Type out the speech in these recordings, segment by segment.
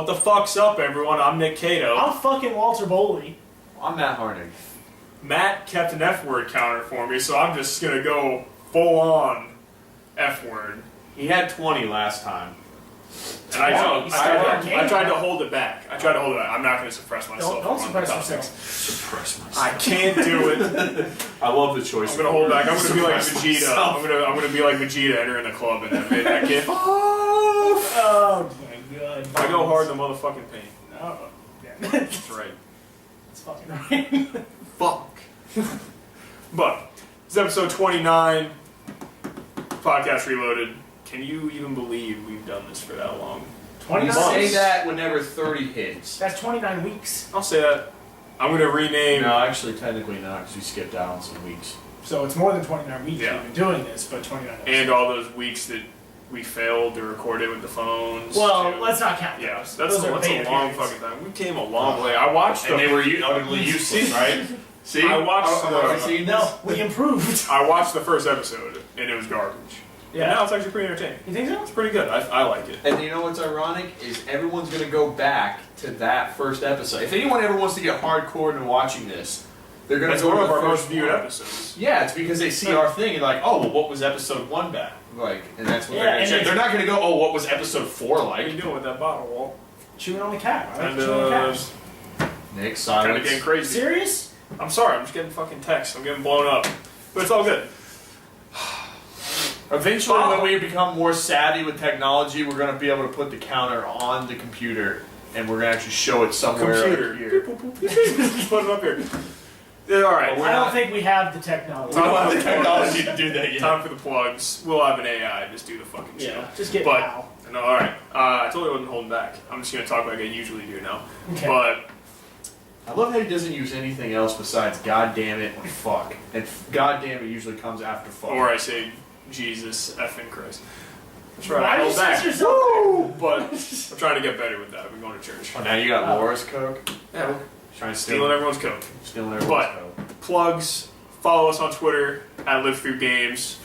What the fuck's up, everyone? I'm Nick Cato. I'm fucking Walter Boley. I'm Matt Harnig. Matt kept an F-word counter for me, so I'm just gonna go full-on F-word. He had 20 last time. And I tried to hold it back. I'm not going to suppress myself. Don't suppress yourself. Suppress myself. I can't do it. I love the choice. I'm going to hold back. I'm going to be like Vegeta. I'm going to be like Vegeta entering the club and that kid. Oh my god. I go hard in the motherfucking paint. Oh, yeah. That's right. That's fucking right. Fuck. But, it's episode 29, Podcast Reloaded. Can you even believe we've done this for that long? 29 Say months. that whenever 30 hits. That's 29 weeks. I'll say that. I'm going to rename... No, actually, technically not, because we skipped out on some weeks. So it's more than 29 weeks Yeah. we've been doing this, but 29 episodes. And all those weeks that we failed to record it with the phones. Well, too. let's not count Yeah, those. that's Those are a beta long periods. fucking time. We came a long way. I watched And the... they were utterly useless, right? See? I watched Have you seen this? No, we improved. I watched the first episode, and it was garbage. Yeah. And now it's actually pretty entertaining. You think so? It's pretty good. I like it. And you know what's ironic is everyone's going to go back to that first episode. If anyone ever wants to get hardcore into watching this, they're going to It's go one to of the our most first viewed one. episodes. Yeah, it's because they see our thing and like, oh, well, what was episode 1 back? Like, and that's what Yeah, they're going and to check. it's- They're not going to go, oh, what was episode 4 What are you like? doing with that bottle, Walt? Chewing on the cap. I like And, chewing on caps. Nick, Kind of silence. getting crazy. Serious? I'm sorry. I'm just getting fucking texts. I'm getting blown up. But it's all good. Eventually, when we become more savvy with technology, we're going to be able to put the counter on the computer, and we're going to actually show it somewhere Computer. here. Just put it up here. Yeah, all right. Well, I don't think we have the technology. We don't have the technology to do that yet. Time for the plugs. We'll have an AI just do the fucking show. Yeah, just get But Al. no, all right. I told you I wasn't holding back. I'm just gonna talk like I usually do now. Okay. But I love how he doesn't use anything else besides God damn it or fuck. And God damn it usually comes after fuck. or I say Jesus effing Christ. That's right. Why I do you hold back. censor yourself? But I'm trying to get better with that. I've been going to church. Oh, now you got Laura's Coke? Yeah. Trying to Stealing everyone's coke. Stealing everyone's But- Coke. Plugs. Follow us on Twitter at Live Through Games,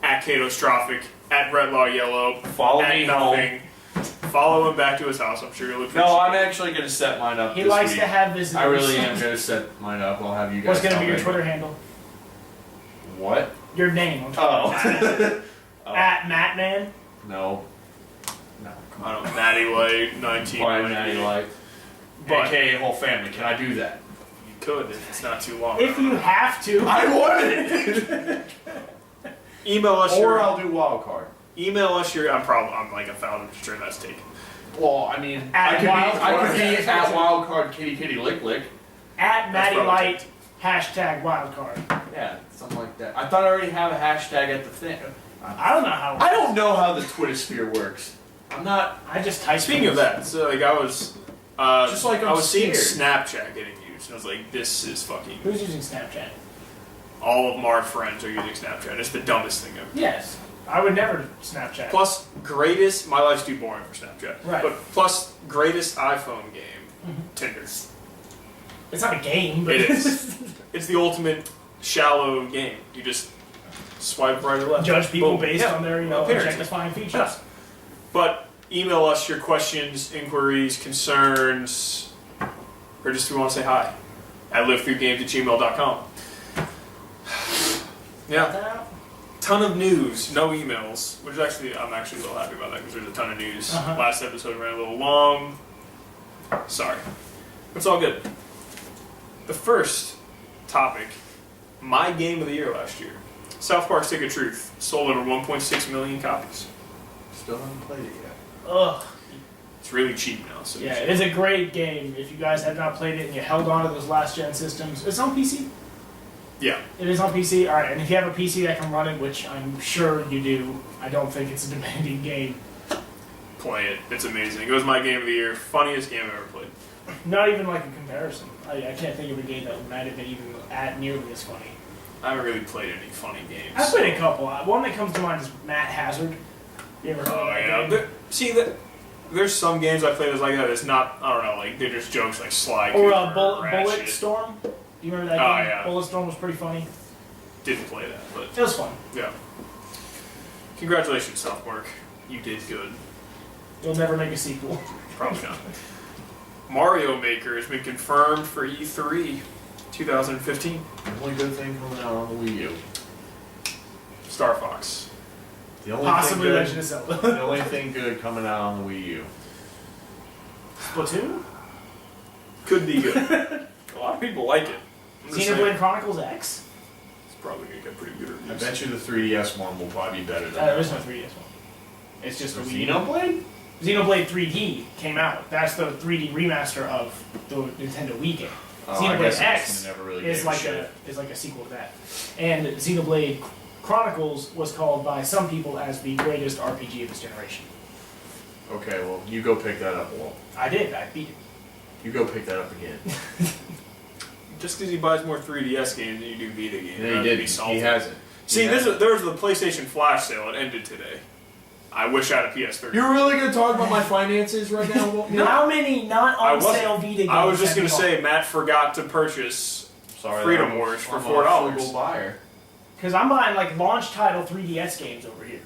at Catostrophic, at Brett Law Yellow, Follow at me nothing. Follow him back to his house. I'm sure you'll appreciate No, I'm it. actually going to set mine up He this likes week. to have visitors. I really am going to set mine up. I'll have you guys What's going to tell be your me. Twitter handle? What? Your name on Twitter. Oh. At Mattman. No. No. I don't know, Natty Light, 19. Why Natty Light? But AKA whole family. Can I do that? you could if it's not too long. If you have to. I wanted it! Email us Or your... I'll do wild card. Email us your... I'm like 1,000% sure that's taken. Well, I mean, At I could be wildcard. at wildcard kitty kitty lick lick. At Matty probably Light. Hashtag wildcard. Yeah, something like that. I thought I already have a hashtag at the thing. I don't know how. I don't know how the Twitter sphere works. I'm not. I just type. Speaking of that, so like I was... Just like I I'm was seeing scared. Snapchat getting used. And I was like, this is fucking... Who's using Snapchat? All of our friends are using Snapchat. It's the dumbest thing ever. Yes. I would never Snapchat. Plus, greatest... My life's too boring for Snapchat. Right. But plus, greatest iPhone game, Tinder. It's not a game, but It is. It's the ultimate shallow game. You just swipe right or left. Judge people Boom. based Yeah. on their, Appearances. objectifying features. Yeah. But email us your questions, inquiries, concerns, or just if you want to say hi at livethroughgames@gmail.com. Yeah. Ton of news, no emails, which actually I'm actually a little happy about that because there's a ton of news. Uh-huh. Last episode ran a little long. Sorry. It's all good. The first topic, my game of the year last year. South Park Stick of Truth sold over 1.6 million copies. Still haven't played it yet. Ugh. It's really cheap now. So Yeah, it is a great game. If you guys have not played it and you held on to those last gen systems, it's on PC. Yeah. It is on PC. All right, and if you have a PC that can run it, which I'm sure you do, I don't think it's a demanding game. Play it. It's amazing. It was my game of the year. Funniest game I've ever played. Not even like a comparison. I can't think of a game that might have been even at nearly as funny. I haven't really played any funny games. I've played a couple. One that comes to mind is Matt Hazard. You ever heard Oh of that yeah. game? There's some games I play that's like that. It's not. I don't know. Like they're just jokes like Sly Or Cooper, Bullet Ratchet. Storm. Do you remember that Oh, game? yeah. Bullet Storm was pretty funny. Didn't play that, but It was fun. yeah. Congratulations, South Park. You did good. You'll never make a sequel. Probably not. Mario Maker has been confirmed for E3 2015. The only good thing coming out on the Wii U. Star Fox. The only Possibly thing good, Legend of Zelda. the only thing good coming out on the Wii U. Splatoon? Could be good. A lot of people like it. I'm just saying, Xenoblade Chronicles X? it's probably going to get pretty good I reviews. bet you the 3DS one will probably be better than There is no 3DS one. It's just a Wii U. Xenoblade? Xenoblade 3D came out. That's the 3D remaster of the Nintendo Wii game. Oh, I Xenoblade guess X never really is gave like shit. a sequel to that. And Xenoblade Chronicles was called by some people as the greatest RPG of its generation. Okay, well, you go pick that up, Walt. I did. I beat it. You go pick that up again. Just because he buys more 3DS games than you do Vita games. No, he didn't. He hasn't. See, there was the PlayStation Flash sale. It ended today. I wish I had a PS3. You're really going to talk about my finances right now, Walt? How many not I on wasn't. sale Vita games? I was just going to say Matt forgot to purchase Sorry, Freedom I'm- Wars for I'm a $4. frugal buyer. Because I'm buying like launch title 3DS games over here.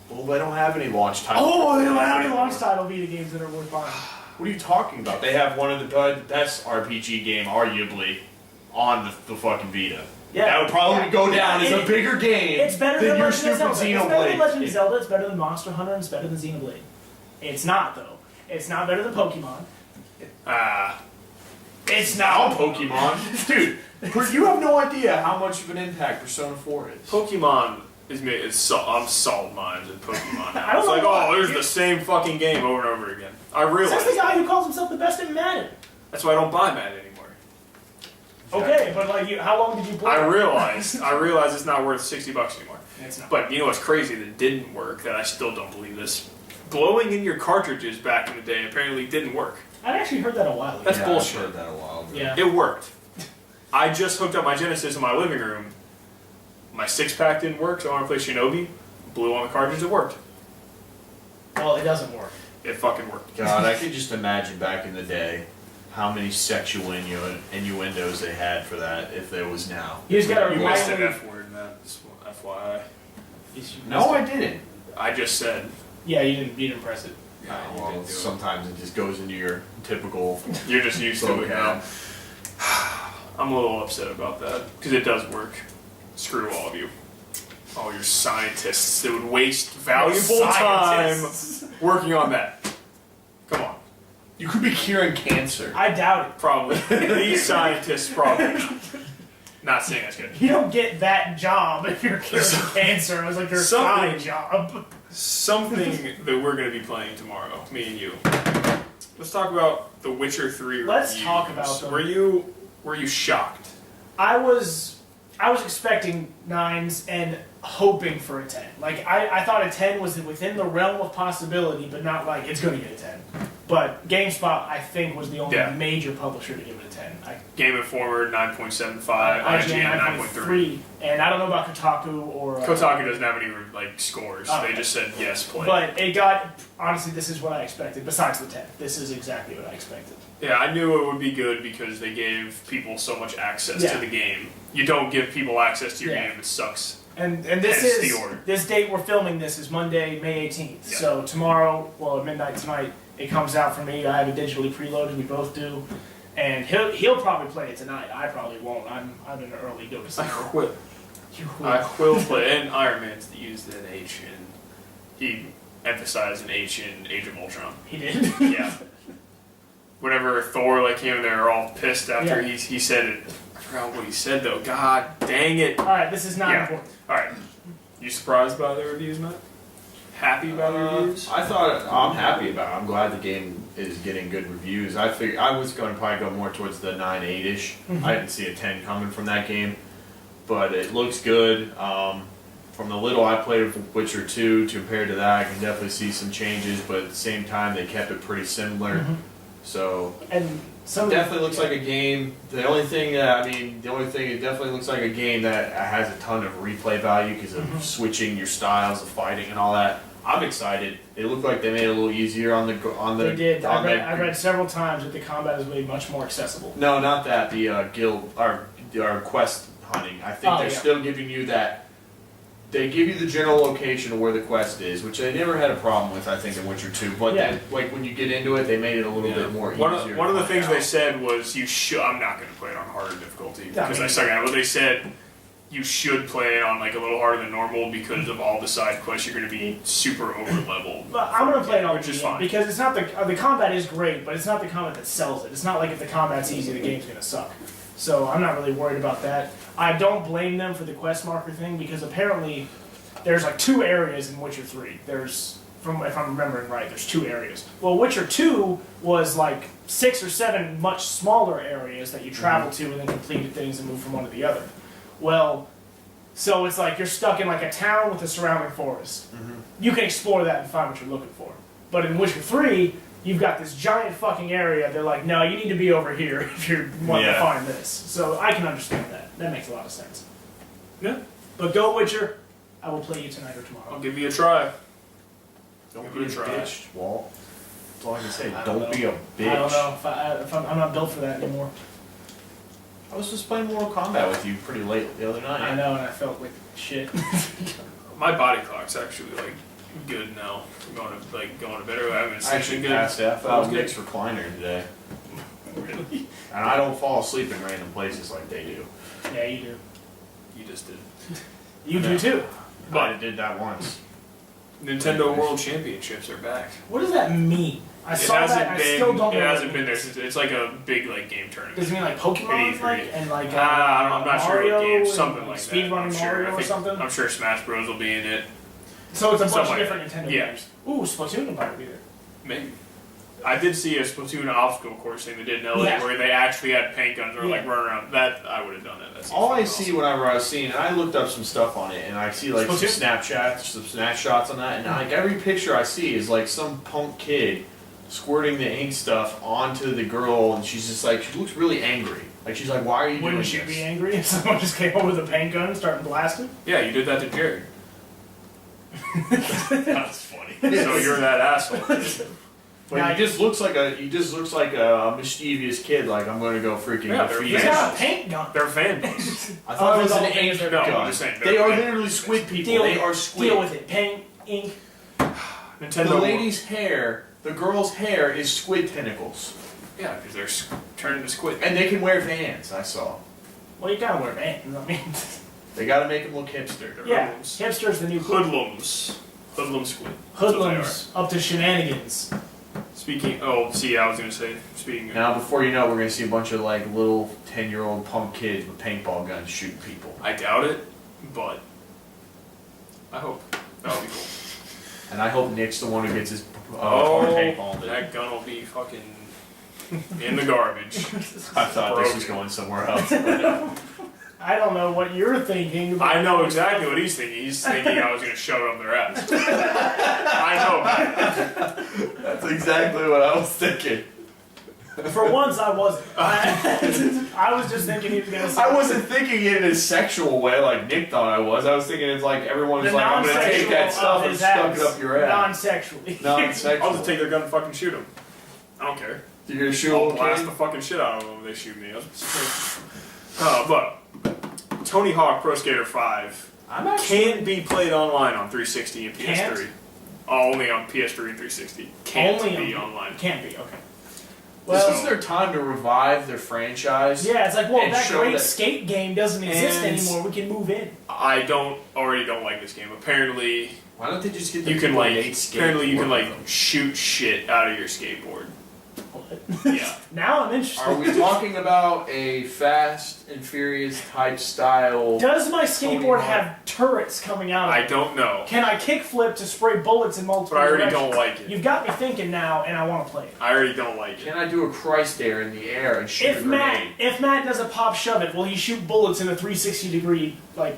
Well, they don't have any launch titles. Oh, they don't have any launch title Vita games that are worth buying. What are you talking about? They have one of the best RPG game, arguably, on the fucking Vita. Yeah, That would probably go down as a It- bigger game It's better than than your Legend of stupid Zelda. It's better than Legend of Xenoblade. Zelda. It's better than Monster Hunter. And it's better than Xenoblade. It's not though. It's not better than Pokemon. It's Now not. Pokemon. Dude, you have no idea how much of an impact Persona 4 is. Pokemon is made. I'm salt mines in Pokemon now. I don't It's know like, why. oh, there's the same fucking game over and over again. I That's realize. the guy who calls himself the best at Madden. That's why I don't buy Madden anymore. Okay, but like, how long did you play? I realize it's not worth $60 anymore. It's not. But you know what's crazy that didn't work? That I still don't believe this. Blowing in your cartridges back in the day apparently didn't work. I'd actually heard that a while ago. That's Yeah, bullshit. I've heard that a while ago. Yeah. It worked. I just hooked up my Genesis in my living room. My 6-pack didn't work, so I want to play Shinobi. Blew on the cartridge, it worked. Well, it doesn't work. It fucking worked. God, I could just imagine back in the day how many sexual innuendos they had for that if there was now. You just gotta You remind missed an me. F word in that. FYI. No, I didn't. I just said. Yeah, you didn't press it. Yeah, you well, didn't do it. sometimes it just goes into your typical. You're just used to it now. I'm a little upset about that because it does work. Screw all of you. All your scientists that would waste valuable time Scientists. working on that. Come on. You could be curing cancer. I doubt it. Probably. These scientists probably. Not saying that's good. You don't get that job if you're curing cancer. It was like your side job. Something that we're going to be playing tomorrow, me and you. Let's talk about The Witcher 3 Let's reviews. talk about them. Were you shocked? I was expecting 9s and hoping for a 10. Like I thought a 10 was within the realm of possibility, but not like it's going to get a 10. But GameSpot, I think, was the only major publisher to give it a 10. Game Informer 9.75, IGN IGN 9.3. And I don't know about Kotaku or Kotaku doesn't have any like scores. Oh, They okay. just said yes, play. But it got, honestly, this is what I expected. Besides the 10, this is exactly what I expected. Yeah, I knew it would be good because they gave people so much access to the game. You don't give people access to your game, it sucks. And Hence this the is order. this date we're filming this is Monday, May 18th. Yeah. So tomorrow, well at midnight tonight, it comes out for me. I have it digitally preloaded. We both do, and he'll probably play it tonight. I probably won't. I'm an early go to I sleep. quit. You I will play. And Iron Man's used an H in. He emphasized an H in Age of Ultron. He did. Yeah. Whenever Thor came in, they were all pissed after Yeah. he said it. I forgot what he said though. God dang it. All right, this is not Yeah. important. All right. You surprised by the reviews, Matt? Happy about the reviews? I thought I'm happy about it. I'm glad the game is getting good reviews. I figured I was going to probably go more towards the 9-8ish. I didn't see a 10 coming from that game, but it looks good. From the little I played of Witcher 2 compared to that, I can definitely see some changes, but at the same time they kept it pretty similar. So And some definitely looks like a game. The only thing it definitely looks like a game that has a ton of replay value because of switching your styles of fighting and all that. I'm excited. It looked like they made it a little easier on the. they did. I read several times that the combat is made much more accessible. No, not that. The guild our quest hunting. I think they're yeah. still giving you that they give you the general location of where the quest is, which I never had a problem with, I think, in Witcher 2. But then, like, when you get into it, they made it a little bit more easier. One of the things they said was you should. I'm not going to play it on harder difficulty because I suck at it. But they said you should play it on like a little harder than normal because of all the side quests. You're going to be super over leveled. But I'm going to play it on which is fine because it's not the combat is great, but it's not the combat that sells it. It's not like if the combat's easy, the game's going to suck. So I'm not really worried about that. I don't blame them for the quest marker thing because apparently there's like 2 areas in Witcher 3. There's, if I'm remembering right, there's 2 areas. Well, Witcher 2 was like 6 or 7 much smaller areas that you travel to and then completed things and moved from one to the other. Well, so it's like you're stuck in like a town with a surrounding forest. You can explore that and find what you're looking for. But in Witcher 3, you've got this giant fucking area. They're like, no, you need to be over here if you want to find this. So I can understand that. That makes a lot of sense. Yeah. But go Witcher. I will play you tonight or tomorrow. I'll give you a try. Don't be a bitch, Walt. That's all I can say. Don't be a bitch. I don't know if I'm not built for that anymore. I was just playing Mortal Kombat with you pretty late the other night. I know, and I felt like shit. My body clock's actually like good now. I'm going to bed. I haven't I actually good. passed it. I fell Nick's recliner today. Really? And I don't fall asleep in random places like they do. Yeah, you do. You just did. You do too. But I did that once. Nintendo World Championships are back. What does that mean? I saw that. I still don't know. It what hasn't it been there means. since. It's like a big like game tournament. Does it mean like Pokemon, like, and like I'm not sure Mario what game. Something and like that. speedrunning Mario or something? I'm sure Smash Bros will be in it. So it's a bunch of like different Nintendo games. Ooh, Splatoon will probably be there. Maybe. I did see a Splatoon obstacle course thing they did in LA where they actually had paint guns or like run around. That I would have done that. All I see whenever I was seeing, and I looked up some stuff on it, and I see like some snapshots on that, and like every picture I see is like some punk kid squirting the ink stuff onto the girl, and she's just like, she looks really angry. Like she's like, why are you doing this? Wouldn't you be angry if someone just came over with a paint gun and started blasting? Yeah, you did that to Jared. That's funny. So you're that asshole. But he just looks like a mischievous kid. Like I'm going to go freaking defeat. He's got a paint gun. They're fanboys. I thought it was an ink ink gun. gun. They are literally squid people. They are squid. Deal with it. Paint, ink. Nintendo. The lady's hair, the girl's hair is squid tentacles. Yeah, because they're turning to squid. And they can wear Vans. I saw. Well, you gotta wear Vans. I mean, they gotta make them look hipster. Yeah, hipster's the new hoodlums. Hoodlum squid. Hoodlums up to shenanigans. Speaking, I was gonna say, speaking of... Now, before you know it, we're gonna see a bunch of like little 10-year-old punk kids with paintball guns shooting people. I doubt it, but I hope. That would be cool. And I hope Nick's the one who gets his paintball. That gun will be fucking in the garbage. I thought this was going somewhere else. I don't know what you're thinking. I know exactly what he's thinking. He's thinking I was going to shove it up their ass. I know. That's exactly what I was thinking. For once, I wasn't. I was just thinking he was going to say... I wasn't thinking it in a sexual way like Nick thought I was. I was thinking it's like everyone's like, I'm going to take that stuff and stuck it up your ass. Non-sexually. Non-sexual. I'll just take their gun and fucking shoot them. I don't care. You're going to shoot I'll blast the fucking shit out of them if they shoot me. But Tony Hawk Pro Skater 5 can't be played online on 360 and PS3. Can't? Only on PS3 and 360. Can't be online. Can't be, okay. Well, this is their time to revive their franchise. Yeah, it's like, well, that great skate game doesn't exist anymore. We can move in. I already don't like this game. Apparently, why don't they just get the apparently you can shoot shit out of your skateboard. Yeah. Now I'm interested. Are we talking about a Fast and Furious type style? Does my skateboard have turrets coming out of it? I don't know. Can I kickflip to spray bullets in multiple directions? But I directions? already don't like it. You've got me thinking now, and I want to play it. I already don't like it. Can I do a Christ air in the air and shoot a grenade? If Matt does a pop shove it, will he shoot bullets in a 360 degree, like...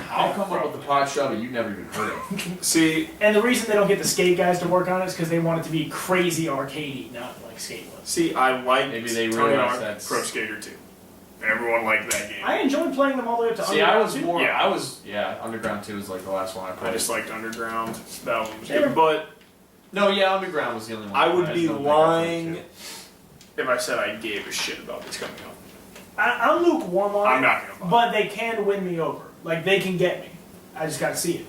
I'll come up with the pot shove it you've never even heard of. See... And the reason they don't get the skate guys to work on it is because they want it to be crazy arcadey, not like skate was. See, I like Maybe they Tony realize Hawk that's... Pro Skater 2. Everyone liked that game. I enjoyed playing them all the way up to See, Underground I was 2. more... Underground 2 was like the last one I played. I just liked Underground. That one was good. But... No, yeah, Underground was the only one. I would be lying if I said I gave a shit about this coming up. I'm lukewarm on it. I'm not going to buy it. But they can win me over. Like, they can get me. I just got to see it.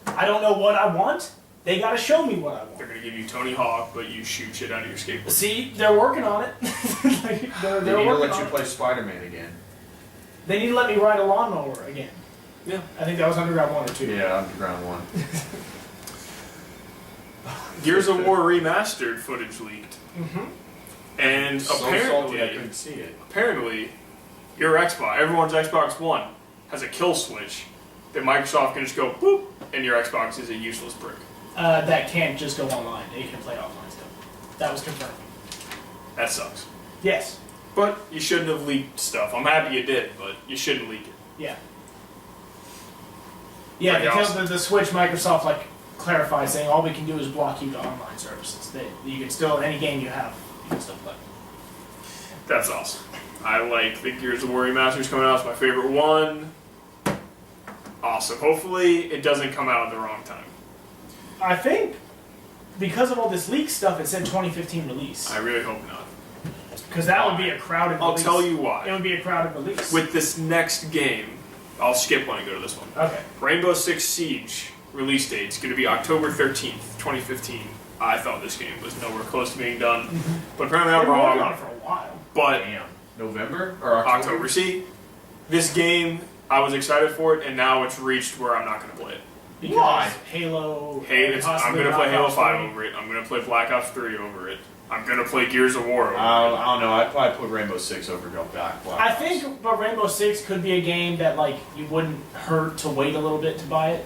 I don't know what I want. They got to show me what I want. They're gonna give you Tony Hawk, but you shoot shit out of your skateboard. See, they're working on it. they're They need to working let on you it. play Spider-Man again. They need to let me ride a lawnmower again. Yeah. I think that was Underground 1 or 2. Yeah, Underground 1. Gears of War remastered footage leaked, and So salty I apparently, couldn't see it. your Xbox, everyone's Xbox One has a kill switch that Microsoft can just go boop, and your Xbox is a useless brick. That can't just go online. It can play offline still. That was confirmed. That sucks. Yes. But you shouldn't have leaked stuff. I'm happy you did, but you shouldn't leak it. Yeah. Yeah, Like because else. the Switch, Microsoft clarifies saying all we can do is block you to online services. That you can still, any game you have, you can still play. That's awesome. I like the Gears of War remasters coming out. It's my favorite one. Awesome. Hopefully it doesn't come out at the wrong time. I think because of all this leak stuff, it said 2015 release. I really hope not. Because that would be a crowded I'll release. tell you It why. would be a crowded release. With this next game, I'll skip one and go to this one. Okay. Rainbow Six Siege release date is going to be October 13th, 2015. I thought this game was nowhere close to being done, but apparently I'm They've been working on wrong. it for a while. But Damn. November or October? October. See, this game, I was excited for it, and now it's reached where I'm not going to play it. Because Why? Halo. Hey, I'm possibly going to play Black Halo Ops 5 3. over it. I'm going to play Black Ops 3 over it. I'm going to play Gears of War over it. I don't know. I'd probably put Rainbow Six over Go Back. I think, but Rainbow Six could be a game that you wouldn't hurt to wait a little bit to buy it.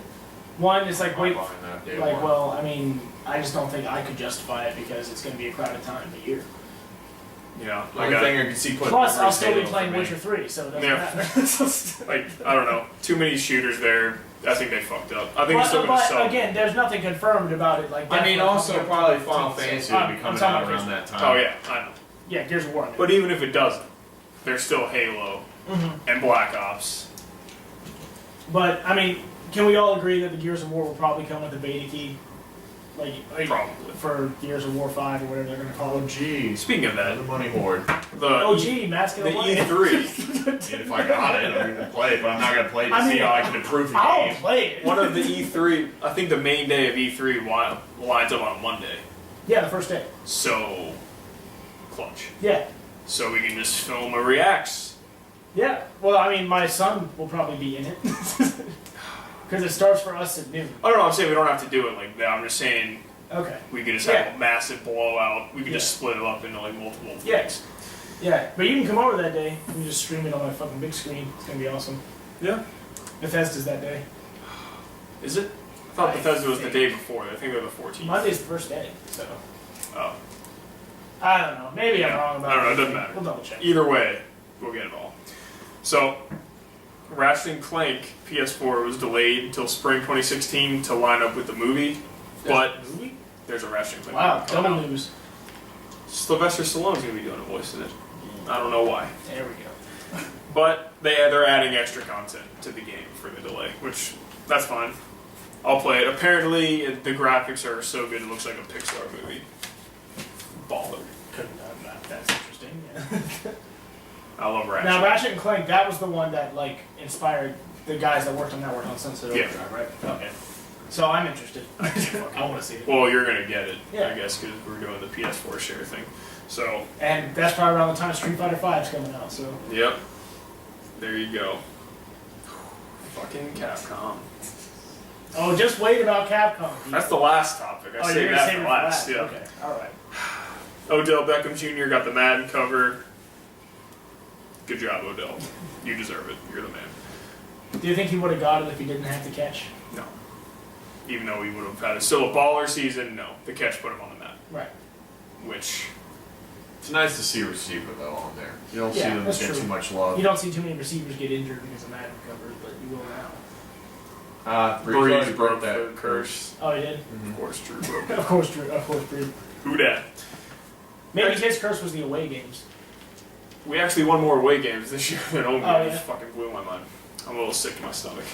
One, it's I'm wait, buying that day one. well, I mean, I just don't think I could justify it because it's going to be a crowded time of the year. Yeah, The only thing I can see putting Plus, over I'll is still be Halo playing for me. Witcher 3, so it doesn't Yeah. matter. like, I don't know. Too many shooters there. I think they fucked up. I think it's still going to but sell. again, there's nothing confirmed about it. I mean, definitely also coming up probably to Final 15, Fantasy so- will be I'm coming talking out about around Gears- that time. Oh, yeah, I know. Yeah, Gears of War. I mean. But even if it doesn't, there's still Halo and Black Ops. But, I mean, can we all agree that the Gears of War will probably come with a beta key? Probably. For Gears of War 5 or whatever they're going to call Oh, it. geez. Speaking of that, The money hoard. the Oh, gee, Matt's the going to play it. E3, And if I got it, I'm going to play it, but I'm not going to play it to I see mean, how I can improve the I'll game. play it. one of the E3, I think the main day of E3 lines up on a Monday. Yeah, the first day. So, clutch. Yeah. So we can just film a reacts. Yeah. Well, I mean, my son will probably be in it. Because it starts for us at noon. I don't know, I'm saying we don't have to do it like that. I'm just saying Okay. we could just Yeah. have a massive blowout. We could just Yeah. split it up into multiple Yeah. things. Yeah. But you can come over that day. You can just stream it on my fucking big screen. It's going to be awesome. Yeah. Bethesda's that day. Is it? I thought I Bethesda was the think- day before. I think they're the 14th. Monday's the first day, so. Oh. I don't know. Maybe I'm wrong about I don't know, it it. doesn't matter. We'll double check. Either way, we'll get it all. So, Ratchet and Clank PS4 was delayed until spring 2016 to line up with the movie. But there's a Ratchet and Clank Wow, movie coming double out. news. Sylvester Stallone's gonna be doing a voice in it. I don't know why, There we go. but they're adding extra content to the game for the delay, which that's fine. I'll play it. Apparently, the graphics are so good it looks like a Pixar movie. Baller. Couldn't have that. That's interesting. Yeah. I love Ratchet. Now, Ratchet and Clank, that was the one that inspired the guys that worked on that work on Sunset Yeah. Overdrive, right? Okay. So I'm interested. I want to see it. Well, you're gonna get it, Yeah. I guess, because we're doing the PS4 share thing. So, And that's probably around the time Street Fighter V is coming out. So yep. There you go. Fucking Capcom. oh, just wait about Capcom. That's the last topic. I oh, saved you're that gonna save for it last. for Yeah. Okay. All right. Odell Beckham Jr. got the Madden cover. Good job, Odell. You deserve it. You're the man. Do you think he would have got it if he didn't have to catch? No. Even though he would have had still a baller season, no. The catch put him on the map. Right. Which, It's nice to see a receiver, though, on there. You don't Yeah, see them that's get true. too much love. You don't see too many receivers get injured because of Madden covers, but you will now. Breeze Breeze already broke that the curse. Oh, he did. Of course, Drew broke it. Of course, Drew. Of course, Drew. Who dat? Maybe his curse was the away games. We actually won more away games this year than home games. Oh, It yeah? fucking blew my mind. I'm a little sick to my stomach.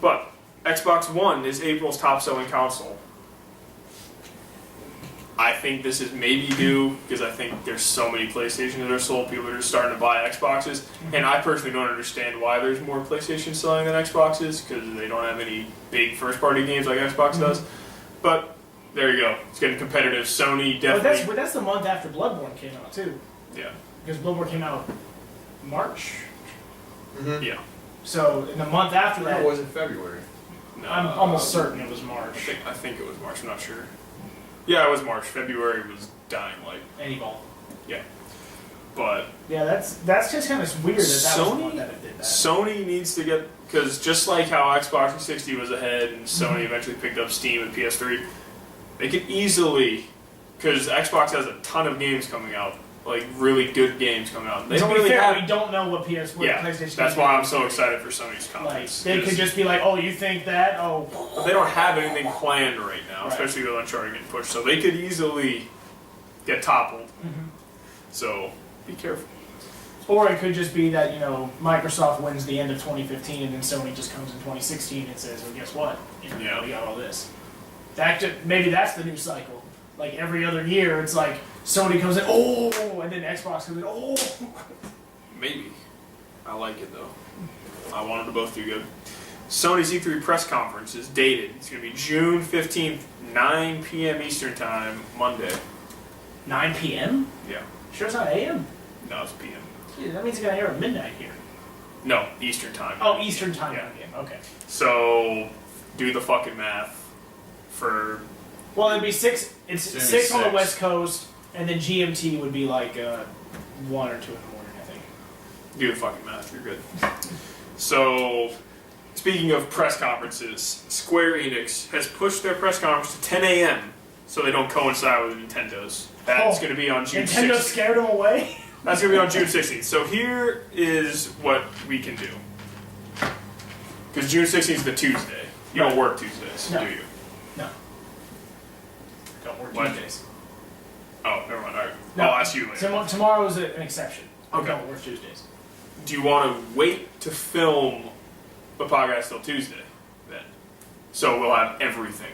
But Xbox One is April's top-selling console. I think this is maybe due because I think there's so many PlayStations that are sold. People are just starting to buy Xboxes, and I personally don't understand why there's more PlayStation selling than Xboxes because they don't have any big first-party games like Xbox does. But there you go. It's getting competitive. Sony definitely. But that's the month after Bloodborne came out too. Yeah. Because Bloodborne came out March. Mm-hmm. Yeah. So in the month after that, It was in February. No, I'm almost certain it was March. I think it was March. I'm not sure. Yeah, it was March. February was dying light. Any ball. Yeah. But Yeah, that's just kind of weird that was the Sony- one that it did that. Sony needs to get, because just like how Xbox 360 was ahead and Sony eventually picked up Steam and PS3, they could easily, because Xbox has a ton of games coming out, like really good games coming out. They to don't be really fair, have. we don't know what PlayStation. That's why I'm so excited for Sony's Like conference. they could just be like, oh, you think that? Oh, But they don't have anything planned right now, Right. especially with Uncharted getting pushed. So they could easily get toppled. So be careful. or it could just be that Microsoft wins the end of 2015 and then Sony just comes in 2016 and says, well, guess what? Yeah. We got all this. Maybe that's the new cycle. Like every other year, it's like Sony comes in, oh, and then Xbox comes in, oh. Maybe. I like it though. I want them to both do good. Sony's E3 press conference is dated. It's going to be June 15th, 9 p.m. Eastern Time, Monday. 9 p.m. Yeah. Sure, it's not a.m. No, it's p.m. Gee, that means it's gonna air at midnight here. No, Eastern Time. Oh, Eastern time. Yeah. Okay. So, do the fucking math for. Well, it'd be 6. It's It's gonna be 6 on the 6. West Coast, and then GMT would be like 1 or 2 in the morning, I think. Do the fucking math, you're good. So, speaking of press conferences, Square Enix has pushed their press conference to 10 a.m. so they don't coincide with Nintendo's. That's going to be on June Nintendo 16th. scared them away. That's going to be on June 16th. So here is what we can do. Because June 16th is the Tuesday. You don't work Tuesdays, No. do you? No. Don't work What? Tuesdays. Oh, never mind. All right. No. I'll ask you later. Tomorrow is an exception. Okay. Don't work Tuesdays. Do you want to wait to film the podcast till Tuesday then? So we'll have everything.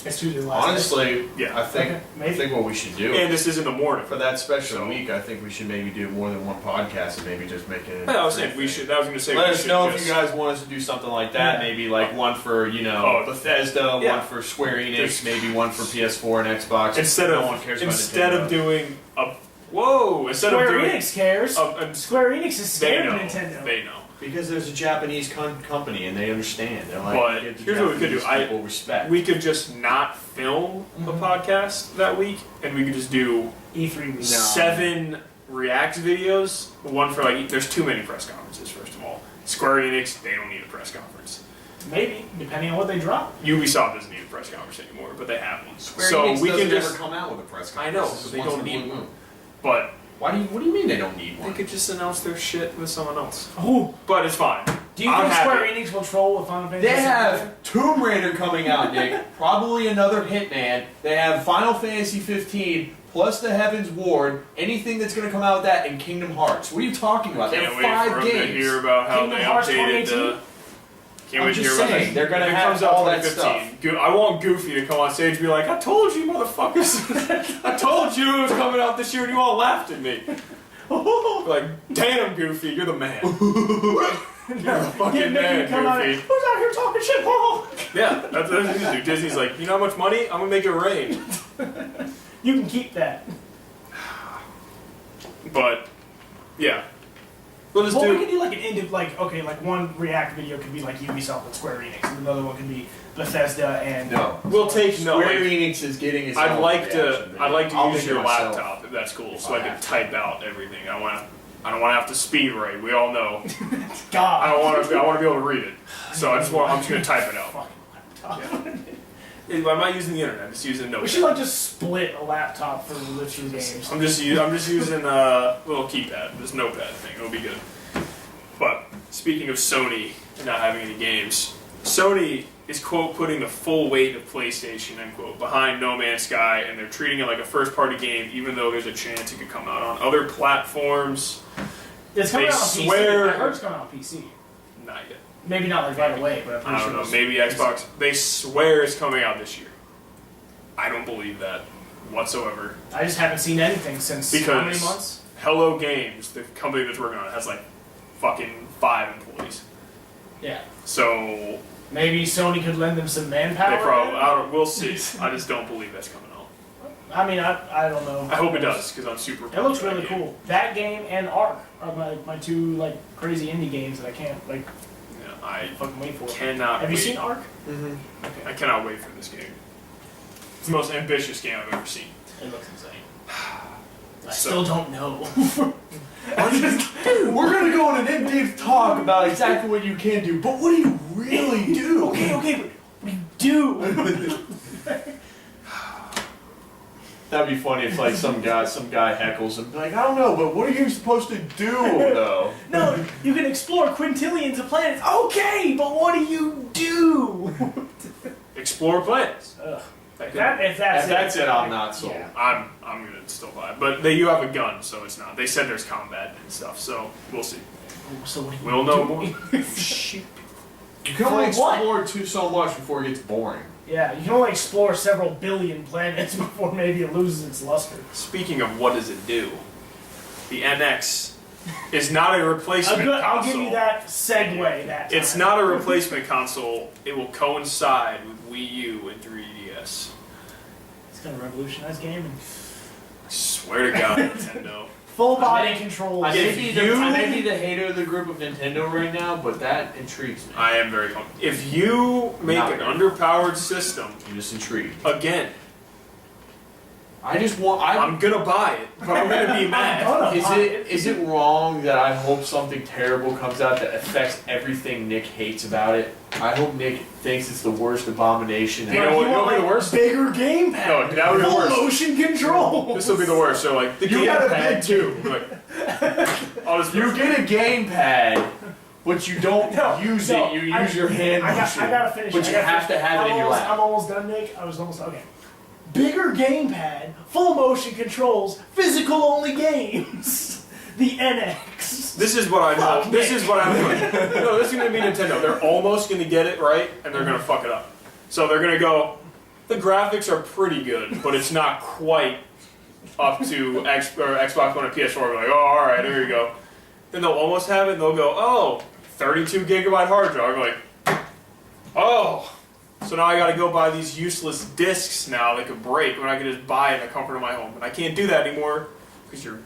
It's Tuesday last. Honestly, Yeah. I think Okay, maybe. what we should do And this is in the morning. for that special So- week, I think we should maybe do more than one podcast and maybe just make it. Yeah, I was saying we should. I was going to say Let we us should know just, if you guys want us to do something like that. Yeah. Maybe like one for Oh, Bethesda, yeah. one for Square Enix, There's- maybe one for PS4 and Xbox. instead no of one cares about instead of Nintendo. doing a instead Square of doing Enix cares. Square Enix is they scared know of Nintendo. they know. Because there's a Japanese company and they understand. They're like, But give the here's what we could do. Japanese people respect. We could just not film the podcast that week, and we could just do E3 week. No. 7 React videos. One for there's too many press conferences. First of all, Square Enix, they don't need a press conference. Maybe, depending on what they drop. Ubisoft doesn't need a press conference anymore, but they have one. Square so Enix we can doesn't just. ever come out with a press I conference. know, This is but they once don't in a need blue one. moon. But What do you mean they don't need they one? could just announce their shit with someone else. Oh, But it's fine. do you I'm think Square happy. Enix will troll with Final Fantasy? They VII? have Tomb Raider coming out, Nick. Probably another Hitman. They have Final Fantasy 15 plus the Heaven's Ward. Anything that's going to come out with that and Kingdom Hearts. What are you talking about? They Can't have wait 5 for them games. to hear about how Kingdom they Hearts updated 2018? Can't I'm wait to just hear about saying, that. they're gonna If it have comes out all that 2015. I want Goofy to come on stage and be like, I told you, motherfuckers. I told you it was coming out this year and you all laughed at me. Like, damn, Goofy, you're the man. You're the fucking Get Mickey man, to come out and, Goofy. who's out here talking shit? Oh. Yeah, that's what they do. Disney's like, you know how much money? I'm gonna make it rain. You can keep that. But, yeah. We'll just Well, we do. could do like an end of like one React video could be like Ubisoft and Square Enix, and another one could be Bethesda and No. We'll take no. Square Like, Enix is getting its I'd own like to. reaction video. I'd like to I'll use make it your myself. laptop if that's cool, If so I I can have to. type out everything. I don't want to have to speed write. We all know. God. I don't want to. I want to be able to read it. So I'm just gonna type it out. Fucking laptop. I'm not using the internet. I'm just using We Notepad. should like just split a laptop for the literary games. I'm just using a little keypad, this notepad thing. It'll be good. But speaking of Sony and not having any games, Sony is quote putting the full weight of PlayStation end quote behind No Man's Sky, and they're treating it like a first-party game, even though there's a chance it could come out on other platforms. It's coming They out on swear- PC. I heard it's coming out on PC. Not yet. Maybe not like right away, but I'm pretty I sure. don't know. it's- Maybe Xbox. They swear it's coming out this year. I don't believe that. whatsoever. I just haven't seen anything since how many Because months? Hello Games, the company that's working on it, has like fucking 5 employees. Yeah. So Maybe Sony could lend them some manpower. they probably, we'll see. I just don't believe that's coming out. I mean, I don't know. I hope it does, because I'm super. It looks pumped for really that game. cool. That game and Ark are my two like crazy indie games that I can't like Yeah, I fucking wait for. cannot. Have you wait. seen Ark? Mm-hmm. I cannot wait for this game. It's the most ambitious game I've ever seen. It looks insane. I So- still don't know. We're gonna go on an in-depth talk about exactly what you can do, but what do you really do? okay, but we do. That'd be funny if like some guy heckles and be like, I don't know, but what are you supposed to do though? No, you can explore quintillions of planets. Okay, but what do you do? Explore planets. Ugh. That If could- that's it, I'm not sold. Yeah. I'm gonna still buy it, but you have a gun, so it's not. They said there's combat and stuff, so we'll see. So what do you We'll know do? more. Shoot. You can only For what? explore so much before it gets boring. Yeah, you can only explore several billion planets before maybe it loses its luster. Speaking of what does it do, the NX is not a replacement console. I'll give you that segue. That time. It's not a replacement console. It will coincide with Wii U and 3DS. It's gonna revolutionize gaming. I swear to God, Nintendo. Full body controls. I may If be the hater of the group of Nintendo right now, but that intrigues me. I am very pumped. If you make Not an very. underpowered system I'm just intrigued. again, I just want. I'm gonna buy it, but I'm gonna be mad. Is it wrong that I hope something terrible comes out that affects everything Nick hates about it? I hope Nick thinks it's the worst abomination. You know what? You It'll want, be the like, worst. Bigger gamepad. No, that would be the Full worst. motion control. This will be the worst. So like the You got a gamepad big- too. Like, I'll just You get a gamepad, but you don't use no, it. You use your hand. I motion. gotta finish. But I you gotta have finish. to have it in your lap. I'm almost done, Nick. I was almost okay. Bigger gamepad, full motion controls, physical only games. The NX. This is what I know. Fuck This Nick. is what I'm doing. No, this is gonna be Nintendo. They're almost gonna get it right, and they're gonna fuck it up. So they're gonna go. The graphics are pretty good, but it's not quite up to Xbox One and PS4. They're like, oh, all right, there you go. Then they'll almost have it, and they'll go, oh, 32 gigabyte hard drive. I'm like, oh. So now I gotta go buy these useless discs now that could break when I can just buy it in the comfort of my home. And I can't do that anymore because you're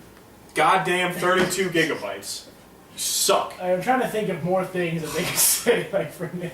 goddamn 32 gigabytes. You suck. I'm trying to think of more things that they can say like for Nick.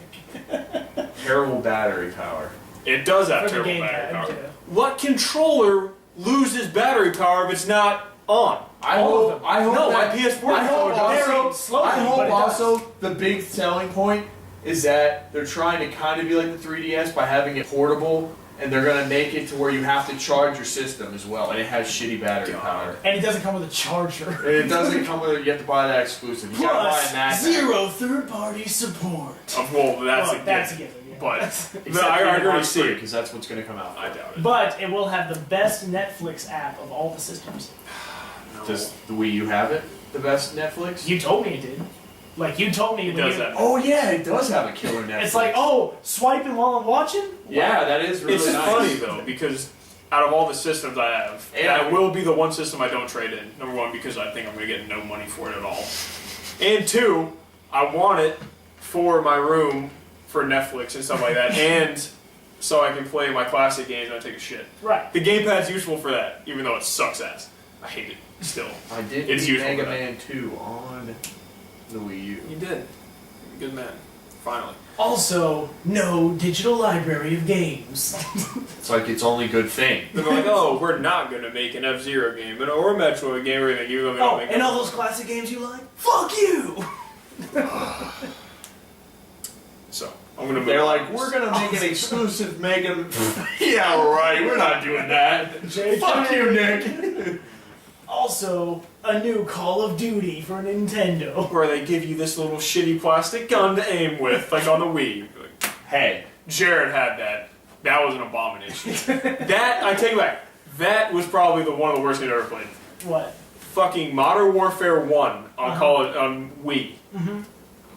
Terrible battery power. It does have For the terrible battery gamepad, power. yeah. What controller loses battery power if it's not on? I All of hope. them. I hope No, that, my PS4 I hope controller does. also. Slowly, I but hope it does. also the big selling point is that they're trying to kind of be like the 3DS by having it portable, and they're gonna make it to where you have to charge your system as well, and it has shitty battery God. power. And it doesn't come with a charger. And it doesn't come with it. You have to buy that exclusive. You gotta buy Plus, a Mac. zero third-party support. Well, that's Well, a that's a given. given. Yeah. But Except no, I for already see it. because that's what's gonna come out. I doubt it. But it will have the best Netflix app of all the systems. No. Does the Wii U have it? The best Netflix? You told me it did. Like you told me It when does you- that. Oh yeah, it does have a killer Netflix. It's like, oh, swiping while I'm watching? Yeah, that is really It's nice. funny though because out of all the systems I have, Yeah. that will be the one system I don't trade in. Number one, because I think I'm gonna get no money for it at all, and two, I want it for my room for Netflix and stuff like that, and so I can play my classic games when I take a shit. Right. The gamepad's useful for that, even though it sucks ass. I hate it still. I did It's beat useful Mega for that. Man 2 on the Wii U. You did. Good man. Finally. Also, no digital library of games. It's like its only good thing. They're like, oh, we're not gonna make an F-Zero game, or a Metroid game, or anything. Even though they Oh, don't make and all those classic games you like? Fuck you! So I'm gonna. They're move like, on. we're gonna make an exclusive Mega. Yeah, right. We're not doing that. JK. Fuck you, Nick. Also, a new Call of Duty for Nintendo. Where they give you this little shitty plastic gun to aim with, like on the Wii. You're like, Hey, Jared had that. That was an abomination. That I take it back. That was probably one of the worst games I ever played. What? Fucking Modern Warfare 1 on Uh-huh. Call it on Wii.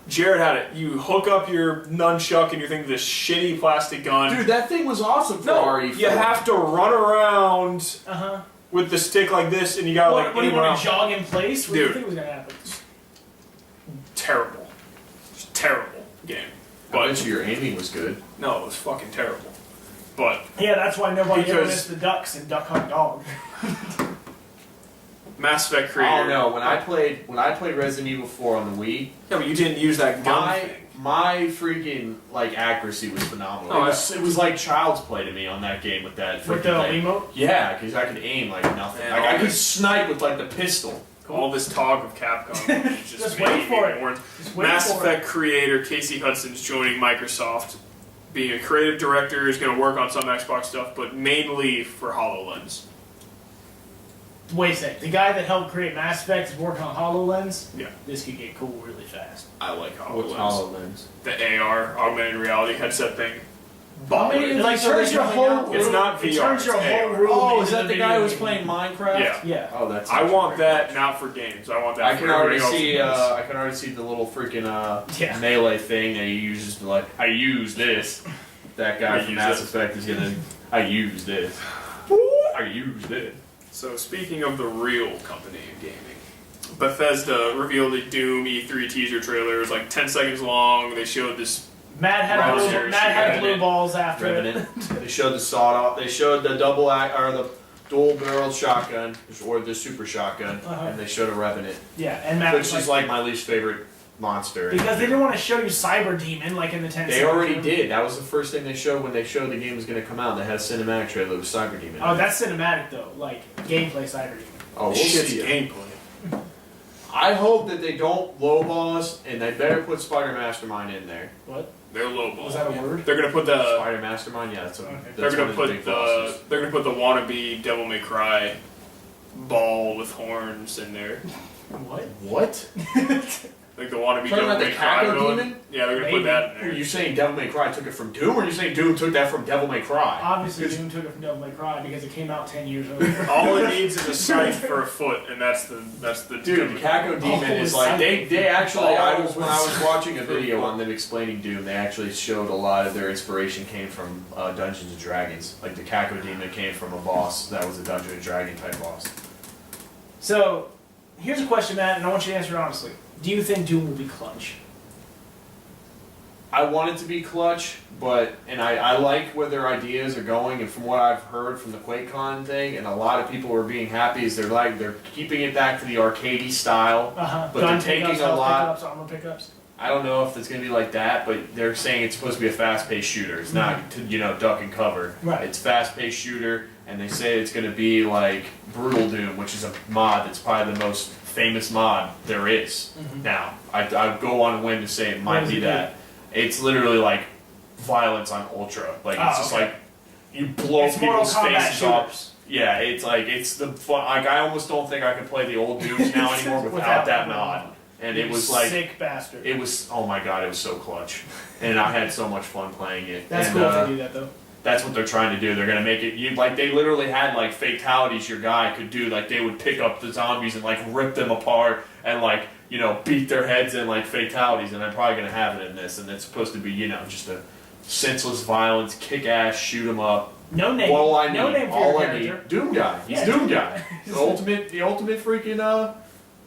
Jared had it. You hook up your nunchuck and you think this shitty plastic gun. Dude, that thing was awesome for no, RE4. you have to run around Uh-huh. with the stick like this, and you gotta What do aim you want around. to jog in place? What do you Dude. think was going to happen? Terrible. Just terrible game. I But bet you your aiming was good. no, it was fucking terrible. But Yeah, that's why nobody ever Because- missed the ducks in Duck Hunt Dog. Mass Effect creator. I don't know. When I played Resident Evil 4 on the Wii, Yeah, but you didn't use that gun thing. my freaking accuracy was phenomenal. Oh, it was like child's play to me on that game with that With freaking the thing. emote? Yeah, because I could aim like nothing. Man, Like all I could this- snipe with like the pistol. All this talk of Capcom is Just making wait for me it. more- Just wait Mass for Effect creator Casey Hudson's joining Microsoft, being a creative director, is going to work on some Xbox stuff, but mainly for HoloLens. it. Wait a sec. The guy that helped create Mass Effect is working on HoloLens? Yeah. This could get cool really fast. I like What's HoloLens. HoloLens? The AR, augmented reality headset thing. How many Baller. of Like, these are turns they your coming out whole with? It's not It VR, turns your it's whole AR. room Oh, into is that the video guy who was game. playing Minecraft? Yeah. Yeah. Oh, that's. I want interesting. that not for games. I want that I for can already everybody see. else. I can already see the little freaking Yeah. melee thing that he uses to like. I use this. That guy I from use Mass it. Effect is gonna. I use this. I use this. So speaking of the real company in gaming, Bethesda revealed a Doom E3 teaser trailer. It was like 10 seconds long. They showed this. Matt had Browser blue, Matt had shit. blue balls after it. Revenant. They showed the sawed off. They showed the the dual barrel shotgun or the super shotgun, Uh-huh. and they showed a Revenant, Yeah, and Matt which was is like my least favorite monster. because they didn't want to show you Cyber Demon like in the 10 They seconds. already did. That was the first thing they showed when they showed the game was going to come out. They had a cinematic trailer with Cyber Demon. Oh, that's cinematic though, like gameplay Cyber Demon. Oh, we'll shit's see. gameplay. I hope that they don't lowball us, and they better put Spider Mastermind in there. What? They're lowball. Was that a word? They're gonna put the. Spider Mastermind, yeah, that's, Okay. They're that's gonna one of the put big the. bosses. They're gonna put the wannabe Devil May Cry ball with horns in there. What? What? Like the wannabe Talking Devil about May the Cry Caco villain. Demon? Yeah, they're gonna Maybe. put that in Are there. you saying Devil May Cry took it from Doom, or are you saying Doom took that from Devil May Cry? Obviously, It's- Doom took it from Devil May Cry because it came out 10 years earlier. All it needs is a scythe for a foot, and that's the Dude, the Caco Demon Oh, is it's like silent. they actually. When I was watching a For video fun. on them explaining Doom, they actually showed a lot of their inspiration came from Dungeons and Dragons. Like the Caco Demon came from a boss that was a Dungeon and Dragon type boss. So, here's a question, Matt, and I want you to answer it honestly. Do you think Doom will be clutch? I want it to be clutch, but I like where their ideas are going, and from what I've heard from the QuakeCon thing, and a lot of people were being happy is they're keeping it back to the arcadey style. Uh-huh. But Gun they're taking pickups, a health lot- pickups, armor pickups. I don't know if it's gonna be like that, but they're saying it's supposed to be a fast-paced shooter. It's not to duck and cover. Right. It's fast-paced shooter, and they say it's gonna be like Brutal Doom, which is a mod that's probably the most famous mod there is Mhm. now. I go on a whim to say it What might does be it do? that. It's literally like violence on ultra. Like it's Oh, just okay. like you blow It's Mortal people's Kombat faces off. shooters. Yeah, it's the fun. Like I almost don't think I could play the old Dooms now anymore without that mod. And it You was like sick bastard. it was. Oh my god, it was so clutch, and I had so much fun playing it. That's and, cool if they do that though. That's what they're trying to do. They're gonna make it. They literally had like fatalities. Your guy could do like they would pick up the zombies and like rip them apart and like beat their heads in like fatalities. And I'm probably gonna have it in this. And it's supposed to be just a senseless violence, kick ass, shoot 'em up. No name. All I need, No name for all your I character. need. Doom guy. He's Yeah, Doom Doom guy. The ultimate freaking